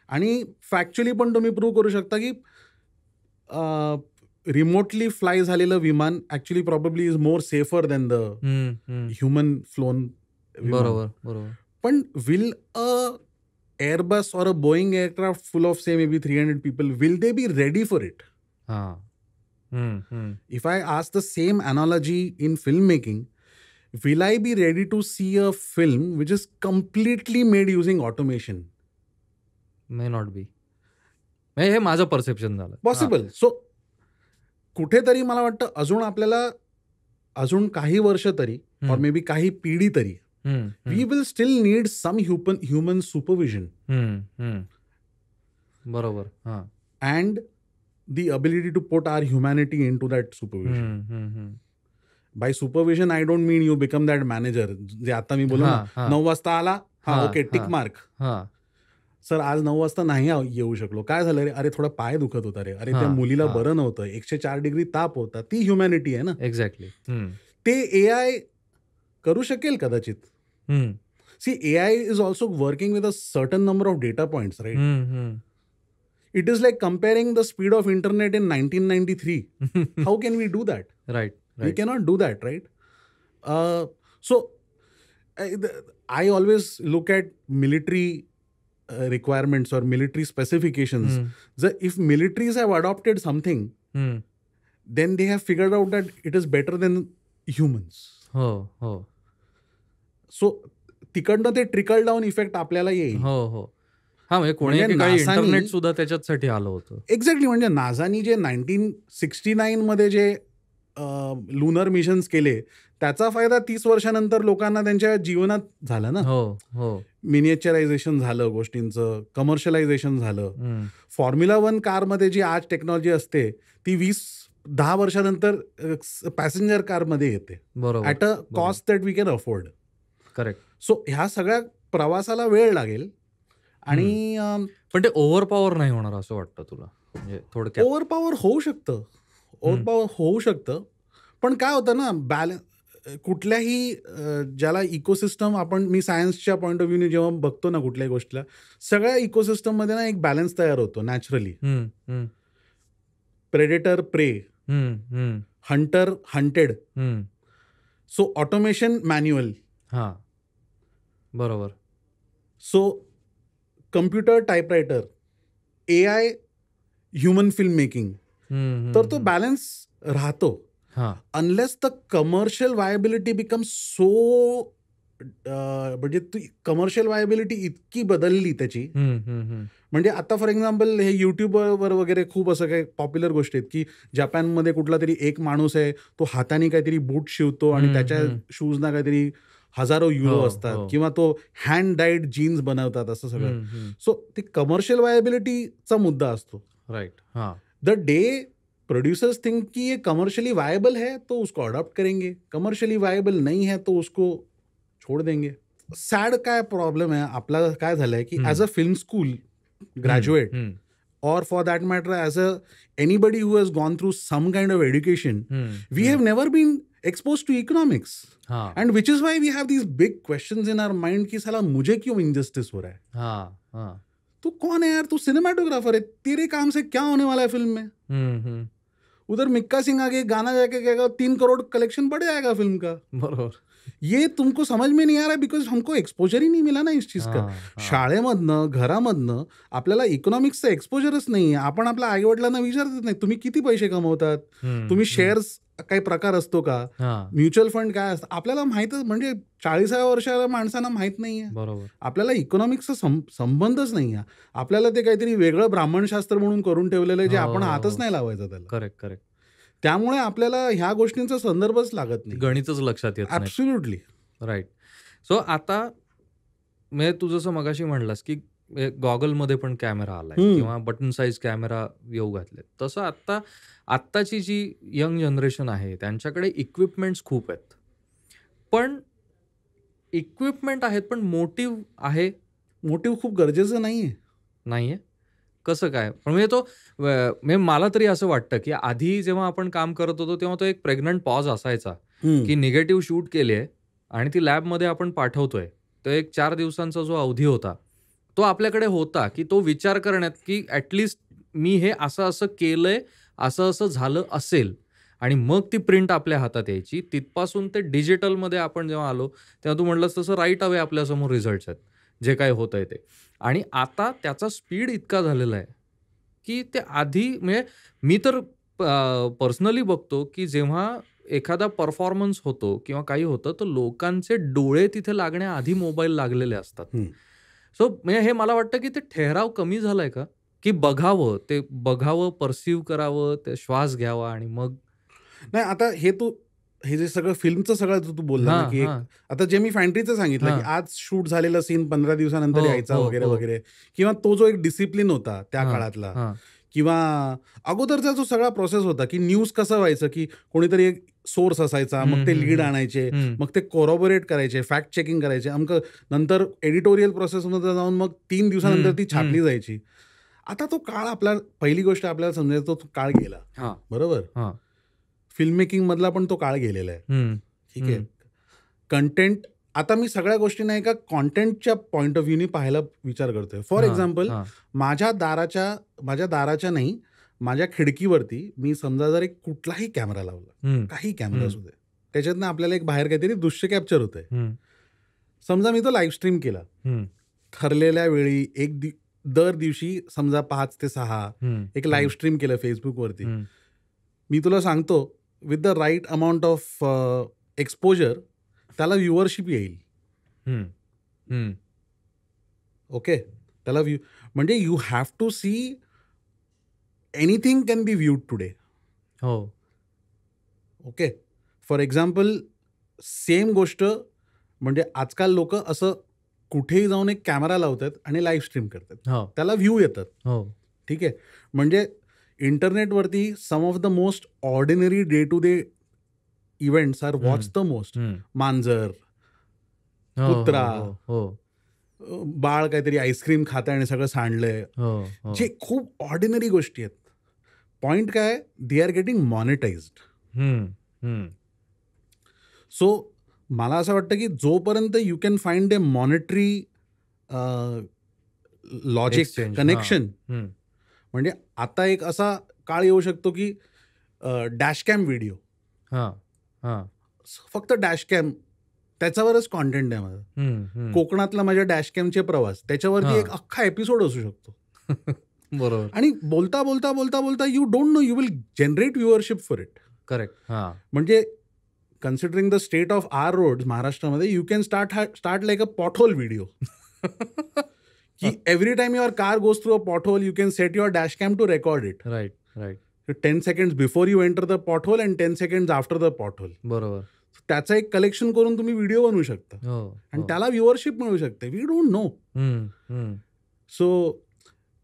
आणि फॅक्च्युअली पण तुम्ही प्रूव्ह करू शकता की रिमोटली फ्लाय झालेलं विमान actually probably is more safer than the human phloem. बरोबर. पण will a Airbus or a Boeing aircraft full of say maybe 300 people, will they be ready for it? If I ask the same analogy in filmmaking, will I be ready to see a film which is completely made using automation? May not be. हे माझं perception झालं. Possible. So कुठेतरी मला वाटतं अजून आपल्याला अजून काही वर्ष तरी और मे बी काही पिढी तरी we will still need some human supervision. बरोबर. And the ability to put our humanity into that supervision. By supervision I don't mean you become that manager. जे आता मी बोललो ना, 9 वाजता आला, ओके, टिक मार्क. सर आज 9 वाजता नाही येऊ शकलो, काय झालं रे, अरे थोडा पाय दुखत होता रे, अरे त्या मुलीला बरं नव्हतं, 104 डिग्री ताप होता. ती ह्युमॅनिटी आहे ना. एक्झॅक्टली. ते AI करू शकेल कदाचित. See, AI is also working with a certain number of data points, right? It is like comparing the speed of internet in 1993. How can we do that? Right. We cannot do that, right? So I always look at military requirements or military specifications. If militaries have adopted something, then they have figured out that it is better than humans. हो. So तिकडनं ते trickle down effect आपल्याला येईल. हो. म्हणजे कोणी internet सुद्धा त्याच्यासाठी आलं होतं. एक्झॅक्टली. म्हणजे नासानी जे 1969 मध्ये जे लुनर मिशन्स केले त्याचा फायदा 30 वर्षानंतर लोकांना त्यांच्या जीवनात झाला ना. हो. मिनिएचरायझेशन झालं गोष्टींचं, कमर्शियलायझेशन झालं. फॉर्म्युला 1 कारमध्ये जी आज टेक्नॉलॉजी असते ती 10 वर्षानंतर पॅसेंजर कारमध्ये येते. बरोबर. At a cost that we can afford. Correct. So ह्या सगळ्या प्रवासाला वेळ लागेल. आणि पण ते ओव्हरपॉवर नाही होणार असं वाटतं तुला? म्हणजे ओव्हरपॉवर होऊ शकतं. पण काय होतं ना, कुठल्याही ज्याला इकोसिस्टम मी सायन्सच्या पॉईंट ऑफ व्ह्यूने जेव्हा बघतो ना कुठल्याही गोष्टीला, सगळ्या इकोसिस्टममध्ये ना एक बॅलन्स तयार होतो naturally. Predator prey, hunter hunted. So automation manual. हां, बरोबर. So computer typewriter, AI human film making. तर तो बॅलन्स राहतो. Unless the commercial viability becomes so, म्हणजे कमर्शियल वायबिलिटी इतकी बदलली त्याची. म्हणजे आता फॉर एक्झाम्पल हे युट्यूबवर वगैरे खूप असं काही पॉप्युलर गोष्टी आहेत की जपानमध्ये कुठला तरी एक माणूस आहे, तो हाताने काहीतरी बूट शिवतो आणि त्याच्या शूजना काहीतरी हजारो युरो असतात, किंवा तो हँड डाईड जीन्स बनवतात, असं सगळं. सो ती कमर्शियल वायबिलिटीचा मुद्दा असतो. Right. The day producers think कि ये कमर्शियली वायबल है तो उसको अडॉप्ट करेंगे, कमर्शियली वायबल नहीं है तो उसको छोड़ देंगे. सॅड काय प्रॉब्लेम आहे आपला, काय झालंय की as a film school graduate, or for that matter as anybody who has gone through some kind of education, we have never been exposed to economics. And which is why we have these big questions in our mind कि साला मुझे क्यों injustice हो रहा है. तू कौन है यार, तू cinematographer है, तेरे काम से क्या होने वाला है फिल्म में. उधर मिक्का सिंह आगे गाना जाके कहेगा 3 करोड़ कलेक्शन बढ़ जाएगा फिल्म का. बरोबर. ये तुमको समझ में नहीं आ रहा है बिकॉज हमको एक्सपोजर ही नहीं मिला ना इस चीज का. शाळेमधनं घरामधनं आपल्याला इकॉनॉमिक्सचं एक्सपोजरच नाही आहे. आपण आपल्या आईवडिलांना विचारतच नाही तुम्ही किती पैसे कमवतात, तुम्ही शेअर्स काही प्रकार असतो का, म्युच्युअल फंड काय असतं, आपल्याला माहितच, म्हणजे 40व्या वर्षाला माणसांना माहित नाहीये. बरोबर. आपल्याला इकॉनॉमिक्सचा संबंधच नाही आहे. आपल्याला ते काहीतरी वेगळं ब्राह्मणशास्त्र म्हणून करून ठेवलेलं आहे, जे आपण हातच नाही लावायचा त्याला. करेक्ट. त्यामुळे आपल्याला ह्या गोष्टींचा संदर्भच लागत नाही, गणितच लक्षात येत नाही. Absolutely right. सो आता म्हणजे तू जसं मगाशी म्हणलास की गॉगलमध्ये पण कॅमेरा आलाय किंवा बटन साईज कॅमेरा येऊ घातले, तसं आत्ताची जी यंग जनरेशन आहे त्यांच्याकडे इक्विपमेंट्स खूप आहेत. पण इक्विपमेंट आहेत पण मोटिव्ह आहे. मोटिव्ह खूप गरजेचं नाहीये. कसं काय? पण म्हणजे तो म्हणजे मला तरी असं वाटतं की आधी जेव्हा आपण काम करत होतो तेव्हा तो एक प्रेग्नंट पॉज असायचा की निगेटिव्ह शूट केले आणि ती लॅबमध्ये आपण पाठवतोय. तो एक 4 दिवसांचा जो अवधी होता तो आपल्याकडे होता की तो विचार करण्यात की ॲटलिस्ट मी हे असं केलंय, असं झालं असेल, आणि मग ती प्रिंट आपल्या हातात यायची. तिथपासून ते डिजिटलमध्ये आपण जेव्हा आलो तेव्हा तू म्हटलंस तसं राईट अवे आपल्यासमोर रिझल्ट्स आहेत जे काही होतंय ते. आणि आता त्याचा स्पीड इतका झालेला आहे की ते आधी म्हणजे मी तर पर्सनली बघतो की जेव्हा एखादा परफॉर्मन्स होतो किंवा काही होतं तर लोकांचे डोळे तिथे लागण्याआधी मोबाईल लागलेले असतात. सो म्हणजे हे मला वाटतं की ते ठहराव कमी झालाय का, की बघावं, परसिव्ह करावं, ते श्वास घ्यावा आणि मग नाही. आता हे जे सगळं फिल्मचं सगळं तू बोलला ना की आता जे मी फॅन्ट्रीचं सांगितलं की आज शूट झालेला सीन 15 दिवसानंतर यायचा वगैरे वगैरे, किंवा तो जो एक डिसिप्लिन होता त्या काळातला, किंवा अगोदरचा जो सगळा प्रोसेस होता की न्यूज कसं व्हायचं की कोणीतरी एक सोर्स असायचा, मग ते लीड आणायचे, मग ते कोरॉबोरेट करायचे, फॅक्ट चेकिंग करायचे, नंतर एडिटोरियल प्रोसेसमध्ये जाऊन मग 3 दिवसानंतर ती छापली जायची. आता तो काळ पहिली गोष्ट आपल्याला समजायचं तो काळ गेला. बरोबर. फिल्म मेकिंग मधला पण तो काळ गेलेला आहे. ठीक आहे. कंटेंट आता मी सगळ्या गोष्टी नाही का कॉन्टेंटच्या पॉईंट ऑफ व्ह्यूनी पाहायला विचार करतोय. फॉर एक्झाम्पल माझ्या दाराच्या नाही, माझ्या खिडकीवरती मी समजा जर एक कुठलाही कॅमेरा लावला, काही कॅमेरा असू दे, त्याच्यातनं आपल्याला एक बाहेर काहीतरी दृश्य कॅप्चर होतंय. समजा मी तो लाईव्ह स्ट्रीम केला ठरलेल्या वेळी, दर दिवशी समजा 5 ते 6 एक लाईव्ह स्ट्रीम केलं फेसबुकवरती. मी तुला सांगतो with the right amount of exposure त्याला व्ह्युअरशिप येईल. ओके. त्याला म्हणजे you have to see anything can be viewed today. Okay. For example same गोष्ट म्हणजे आजकाल लोक असं कुठेही जाऊन एक कॅमेरा लावतात आणि लाईव्ह स्ट्रीम करतात, त्याला व्ह्यू येतात. ठीक आहे. म्हणजे इंटरनेटवरती some of the most ordinary day to day events are watch the most. मांजर, कुत्रा, बाळ काहीतरी आईस्क्रीम खात आणि सगळं सांडलंय, जे खूप ऑर्डिनरी गोष्टी आहेत. पॉइंट काय, दे आर गेटिंग मॉनिटाइज्ड. सो मला असं वाटतं की जोपर्यंत you can find A monetary logic exchange. Connection, हम्म. म्हणजे आता एक असा काळ येऊ शकतो की डॅशकॅम व्हिडिओ, हा हा. फक्त डॅशकॅम, त्याच्यावरच कॉन्टेंट आहे माझं. कोकणातला माझ्या डॅशकॅमचे प्रवास, त्याच्यावरती हा. एक अख्खा एपिसोड असू शकतो. बरोबर. आणि बोलता बोलता बोलता बोलता you don't know, you will generate viewership for it. Correct. हा. म्हणजे considering the state of our roads महाराष्ट्रामध्ये, you can start like a pothole video. की every time your car goes through a pothole, you can set your dashcam to record it. Right right. 10 seconds before you enter the pothole and 10 seconds after the pothole. बरोबर. त्याचं एक collection करून तुम्ही video बनवू शकता हो आणि हो. त्याला व्ह्युअरशिप मिळू शकते. We don't know. Hmm, hmm. So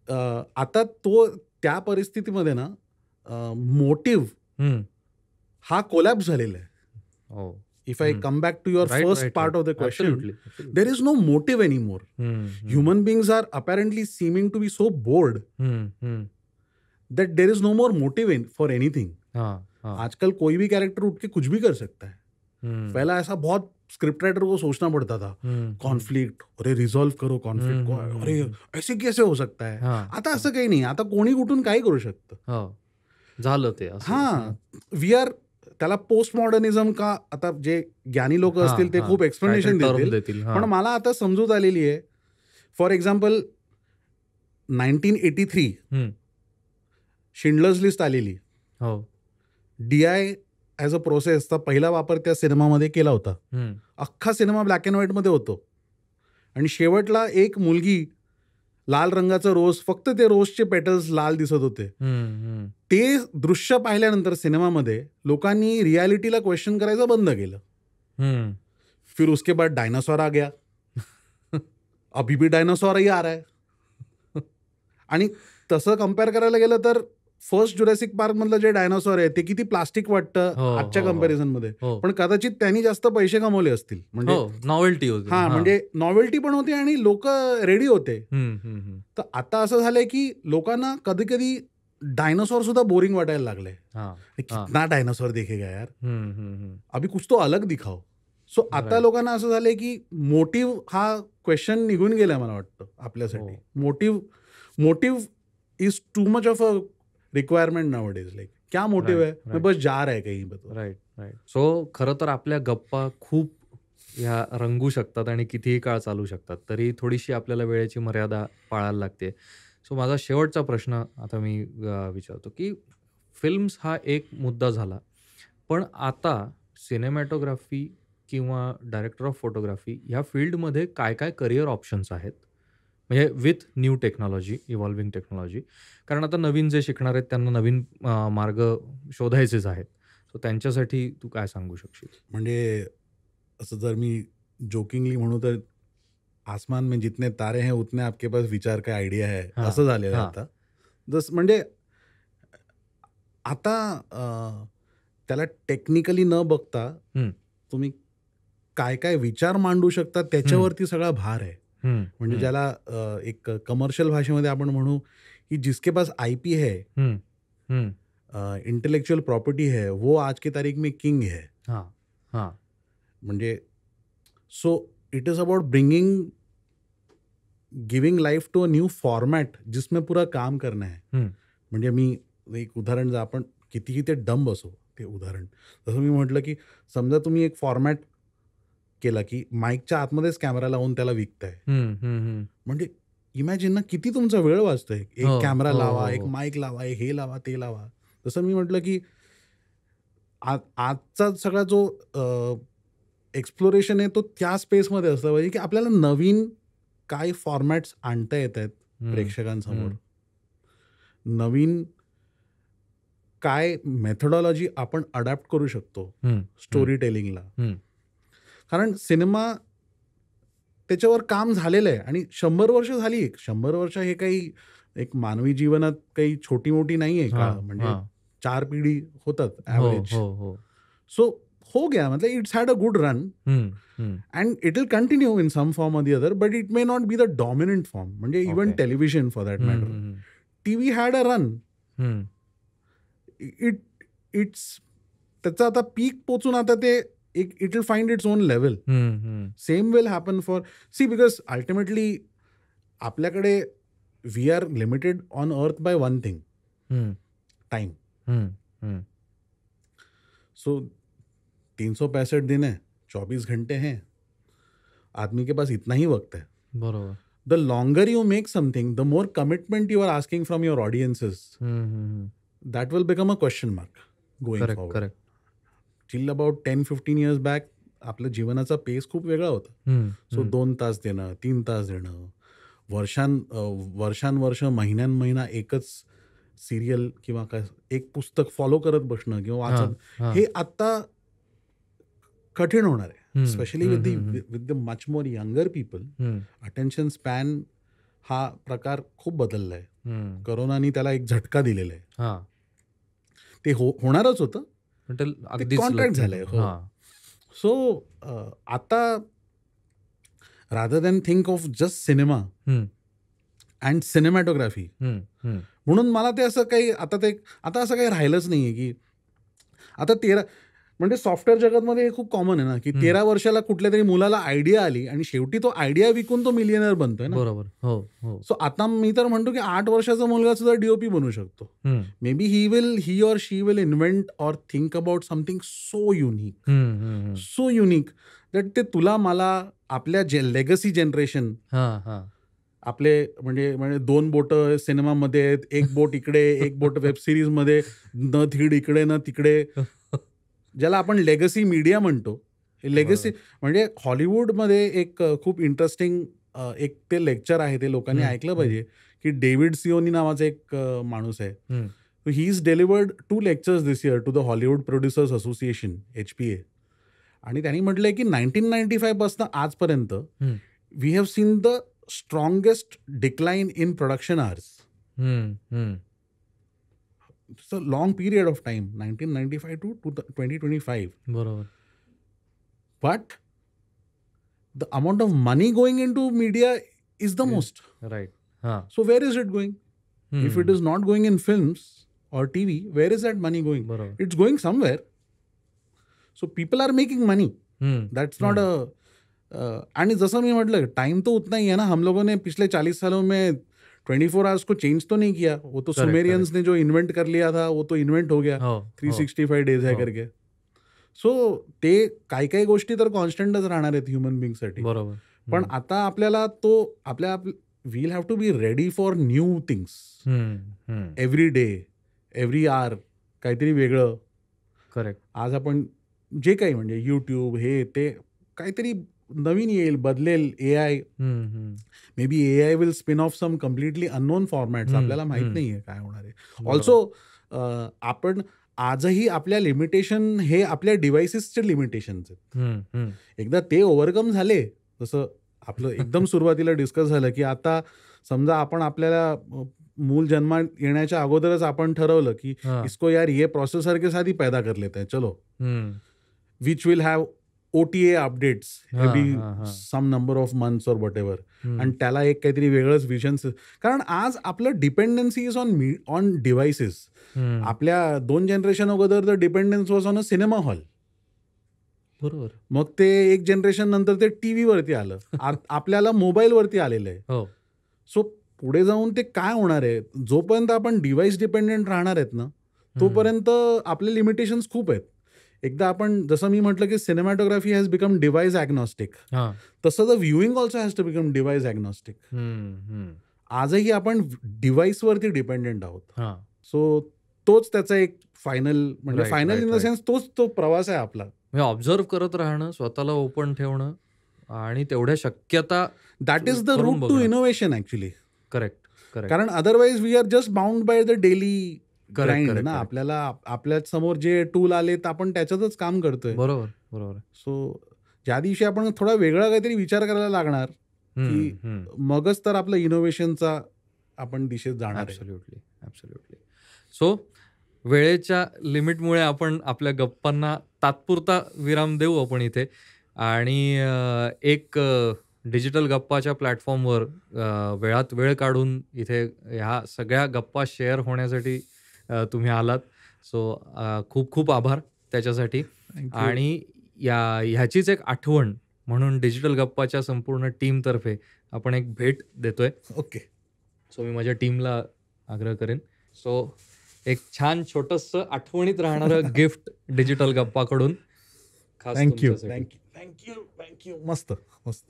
आता त्या परिस्थितीमध्ये ना मोटिव्ह हम्म. हा कोलॅप्स झालेला आहे. हो. If I come back to your Right, first right, part right. Of the question, Absolutely, absolutely. There is no motive anymore. Human beings are apparently seeming to be so bored that there is no more motive for anything. आजकल कोई भी character उठ के कुछ भी कर सकता है. पहला ऐसा बहुत स्क्रिप्ट राइटर को सोचना पड़ता था, कॉन्फ्लिक्ट, अरे रिझॉल्व करो कॉन्फ्लिक्ट को, अरे ऐसे कैसे हो सकता है. आता असं काही नाही, आता कोणी कुठून काही करू शकतं. झालं ते. हा, वी आर, त्याला पोस्ट मॉडर्निझम का, आता जे ज्ञानी लोक असतील ते खूप एक्सप्लेनेशन देतील, पण मला आता समजूत आलेली आहे. फॉर एक्झाम्पल 1983 शिंडलर्स लिस्ट आलेली. DI ॲज अ प्रोसेसचा पहिला वापर त्या सिनेमामध्ये केला होता. अख्खा सिनेमा ब्लॅक अँड व्हाईटमध्ये होतो आणि शेवटला एक मुलगी लाल रंगाचा रोज, फक्त ते रोजचे पेटल्स लाल दिसत होते. ते दृश्य पाहिल्यानंतर सिनेमामध्ये लोकांनी रियालिटीला क्वेश्चन करायचं बंद केलं. फिर उसके बाद डायनासॉर आ गया, अभी भी डायनासॉर ही आ रहा है. आणि तसं कम्पेअर करायला गेलं तर फर्स्ट जुरॅसिक पार्क मधलं जे डायनासॉर आहे ते किती प्लास्टिक वाटतं आजच्या कम्पॅरिझन मध्ये, पण कदाचित त्यांनी जास्त पैसे कमवले असतील. म्हणजे नॉवेल्टी होती. हा, म्हणजे नॉवेल्टी पण होती आणि लोक रेडी होते. तर आता असं झालंय की लोकांना कधी कधी डायनासॉर सुद्धा बोरिंग वाटायला लागलंय. कितना डायनासॉर देखेगा यार, अभी कुछ तो अलग दिखाओ. सो आता लोकांना असं झालंय की मोटिव्ह हा क्वेश्चन निघून गेलाय मला वाटतं आपल्यासाठी. Motive is too much of a requirement nowadays. Like क्या मोटिव्ह है, मैं बस जा रहा है कहीं. Right right. सो खरं तर आपल्या गप्पा खूप ह्या रंगू शकतात आणि कितीही काळ चालू शकतात, तरी थोडीशी आपल्याला वेळेची मर्यादा पाळायला लागते. सो माझा शेवटचा प्रश्न आता मी विचारतो की फिल्म्स हा एक मुद्दा झाला, पण आता सिनेमॅटोग्राफी किंवा डायरेक्टर ऑफ फोटोग्राफी ह्या फील्डमध्ये काय काय करिअर ऑप्शन्स आहेत, म्हणजे with new technology, evolving technology. कारण आता नवीन जे शिकणार आहेत त्यांना नवीन मार्ग शोधायचेच आहेत. सो त्यांच्यासाठी तू काय सांगू शकशील? म्हणजे असं जर मी जोकिंगली म्हणू तर आसमान में जितने तारे हैं उतने आपके पास विचार का आयडिया है, असं झालेलं आहे आता. जस म्हणजे आता त्याला टेक्निकली न बघता तुम्ही काय काय विचार मांडू शकता त्याच्यावरती सगळा भार आहे. म्हणजे ज्याला एक कमर्शियल भाषेमध्ये आपण म्हणू की जिसके पास IP है, इंटेलेक्चुअल प्रॉपर्टी है, वो आज की तारीख में किंग है. म्हणजे so it is about giving life to a new format जिसमें पूरा काम करना है. म्हणजे मी एक उदाहरण, जर आपण कितीही ते डंब असो ते उदाहरण, जसं मी म्हटलं की समजा तुम्ही एक फॉर्मॅट केला की माईकच्या आतमध्येच कॅमेरा लावून त्याला विकताय. म्हणजे इमॅजिन ना किती तुमचा वेळ वाचतोय. एक कॅमेरा लावा, एक माईक लावा, एक हे लावा, ते लावा. जसं मी म्हटलं की आजचा सगळा जो एक्सप्लोरेशन आहे तो त्या स्पेसमध्ये असला पाहिजे की आपल्याला नवीन काय फॉर्मॅट्स आणता येत आहेत प्रेक्षकांसमोर, नवीन काय मेथडॉलॉजी आपण अडॅप्ट करू शकतो स्टोरी टेलिंगला. कारण सिनेमा त्याच्यावर काम झालेलं आहे आणि 100 वर्ष झाली. 100 वर्ष हे काही एक मानवी जीवनात काही छोटी मोठी नाही आहे का, म्हणजे 4 पिढी होतात ॲव्हरेज. सो हो गया, मतलब it's had a good run and it will continue in some form or the other, but it may not be the dominant form. म्हणजे even television for that matter, TV had a run. It's त्याचं आता peak पोचून आता ते it will find its own level. Same will happen for because ultimately आपल्याकडे we are limited on earth by one thing, time. So 365 दिन है, 24 घंटे हैं, आदमी के पास इतना ही वक्त है. बरोबर. The longer you make something, the more commitment you are asking from your audiences. That will become a question mark going forward. Correct. Till about 10-15 years back, आपल्या जीवनाचा पेस खूप वेगळा होता. सो 2 तास देणं, 3 तास देणं, वर्षानुवर्ष, महिना एकच सिरियल किंवा काय एक पुस्तक फॉलो करत बसणं किंवा वाचन, हे आता कठीण होणार आहे. Specially with the much more younger people. Attention span हा प्रकार खूप बदलला आहे. करोनानी त्याला एक झटका दिलेला आहे. ते होणारच होतं, कॉन्ट्रॅक्ट झालंय. सो आता rather than think of just cinema and cinematography, म्हणून मला ते असं काही आता असं काही राहिलंच नाहीये की आता म्हणजे सॉफ्टवेअर जगतमध्ये हे खूप कॉमन आहे ना, की 13 वर्षाला कुठल्या तरी मुलाला आयडिया आली आणि शेवटी तो आयडिया विकून तो मिलियनर बनतोय ना. बरोबर. हो. सो आता मी तर म्हणतो की 8 वर्षाचा मुलगा सुद्धा डीओपी बनू शकतो. May be he or she will invent or think about something so unique that ते तुला मला आपल्या लेगसी जनरेशन, आपले म्हणजे 2 बोट सिनेमामध्ये आहेत, एक बोट इकडे, एक बोट वेब सिरीज मध्ये, न थीड इकडे न तिकडे, ज्याला आपण लेगसी मीडिया म्हणतो. लेगसी म्हणजे हॉलिवूडमध्ये एक खूप इंटरेस्टिंग एक ते लेक्चर आहे, ते लोकांनी ऐकलं पाहिजे, की डेव्हिड सिओनी नावाचा एक माणूस आहे. He is delivered 2 lectures this year to the Hollywood Producers Association, HPA. आणि त्यांनी म्हटलंय की 1995 पासून आजपर्यंत we have seen the strongest decline in production hours. It's a long period of time, 1995 to 2025. बरोबर. But the amount of money going into media is the most. Right. So where is it going? If it is not going in films or TV, where is that money going? बरोबर. It's going somewhere. So people are making money. That's not a आणि जसं मी म्हटलं, time तो उतना ही है ना. हम लोगों ने पिछले 40 सालों में 24 आवर्स को चेंज तो नहीं किया. वो तो सुमेरियंस ने जो इन्वेंट कर लिया था वो तो इन्वेंट हो गया. 365 डेज है करके. सो ते काही गोष्टी तर कॉन्स्टंटच राहणार आहेत ह्युमन बिंगसाठी. बरोबर. पण आता आपल्याला we'll have to be ready for new things every day, every hour, काहीतरी वेगळं. करेक्ट. आज आपण जे काही म्हणजे युट्यूब हे ते काहीतरी नवीन येईल, बदलेल. AI maybe AI will spin off some completely unknown formats. आपल्याला माहित नाहीये काय होणार आहे. ऑल्सो आपण आजही आपल्या लिमिटेशन हे आपल्या डिव्हाइसेसचे लिमिटेशन्स आहेत. एकदा ते ओव्हरकम झाले, जसं आपलं एकदम सुरुवातीला डिस्कस झालं की आता समजा आपण आपल्याला मूल जन्मात येण्याच्या अगोदरच आपण ठरवलं की इसको यार ये प्रोसेसर के साथ ही पैदा कर लेते हैं, चलो, which will have OTA updates every some number of months और वॉट एव्हर. आणि त्याला एक काहीतरी वेगळंच विजन. कारण आज आपलं डिपेंडन्सी इज ऑन डिव्हाइसेस. आपल्या 2 जनरेशन अगोदर the dependence was on a cinema hall. बरोबर. मग ते एक जनरेशन नंतर ते TV वरती आलं. आपल्याला मोबाईल वरती आलेलं आहे. सो पुढे जाऊन ते काय होणार आहे, जोपर्यंत आपण डिव्हाइस डिपेंडेंट राहणार आहेत ना, तोपर्यंत आपले लिमिटेशन्स खूप आहेत. एकदा आपण जसं मी म्हटलं की cinematography has become device agnostic, तसं the viewing also has to become device agnostic. आजही आपण डिव्हाइसवरती डिपेंडेंट आहोत. सो तोच त्याचा एक फायनल इन द सेन्स तोच तो प्रवास आहे आपला. ऑब्झर्व करत राहणं, स्वतःला ओपन ठेवणं आणि तेवढ्या शक्यता. That is the route to innovation actually. Correct. कारण otherwise we are just bound by the daily grind ना. आपल्याला आपल्या समोर जे टूल आले तर आपण त्याच्यातच काम करतोय. बरोबर. सो ज्या दिवशी आपण थोडा वेगळा काहीतरी विचार करायला लागणार की मगच तर आपलं इनोव्हेशनचा आपण दिशेत जाणार. ॲब्सोल्युटली. सो वेळेच्या लिमिटमुळे आपण आपल्या गप्पांना तात्पुरता विराम देऊ आपण इथे. आणि एक डिजिटल गप्पाच्या प्लॅटफॉर्मवर वेळात वेळ काढून इथे ह्या सगळ्या गप्पा शेअर होण्यासाठी तुम्ही आलात. सो खूप खूप आभार त्याच्यासाठी. आणि ह्याचीच एक आठवण म्हणून डिजिटल गप्पाच्या संपूर्ण टीमतर्फे आपण एक भेट देतोय. ओके. सो मी माझ्या टीमला आग्रह करेन. सो एक छान छोटंसं आठवणीत राहणारं गिफ्ट डिजिटल गप्पाकडून खास थँक्यू तुमच्यासाठी. Thank you thank you thank you. मस्त मस्त.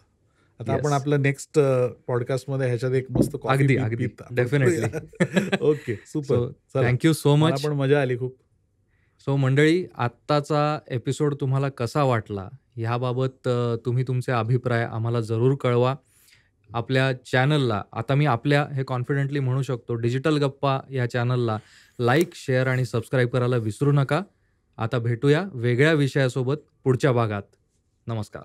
आता Yes. आपण आपलं नेक्स्ट पॉडकास्टमध्ये ह्याच्यात एक मस्त अगदी, कॉफी अगदी. पित आपण Definitely. करूया. Okay super. सो चला. थँक्यू सो मला मच. पण मजा आली खूप. सो मंडळी, आत्ताचा एपिसोड तुम्हाला कसा वाटला ह्याबाबत तुम्ही तुमचे अभिप्राय आम्हाला जरूर कळवा. आपल्या चॅनलला, आता मी आपल्या हे कॉन्फिडेंटली म्हणू शकतो, डिजिटल गप्पा या चॅनलला लाईक, शेअर आणि सबस्क्राईब करायला विसरू नका. आता भेटूया वेगळ्या विषयासोबत पुढच्या भागात. नमस्कार.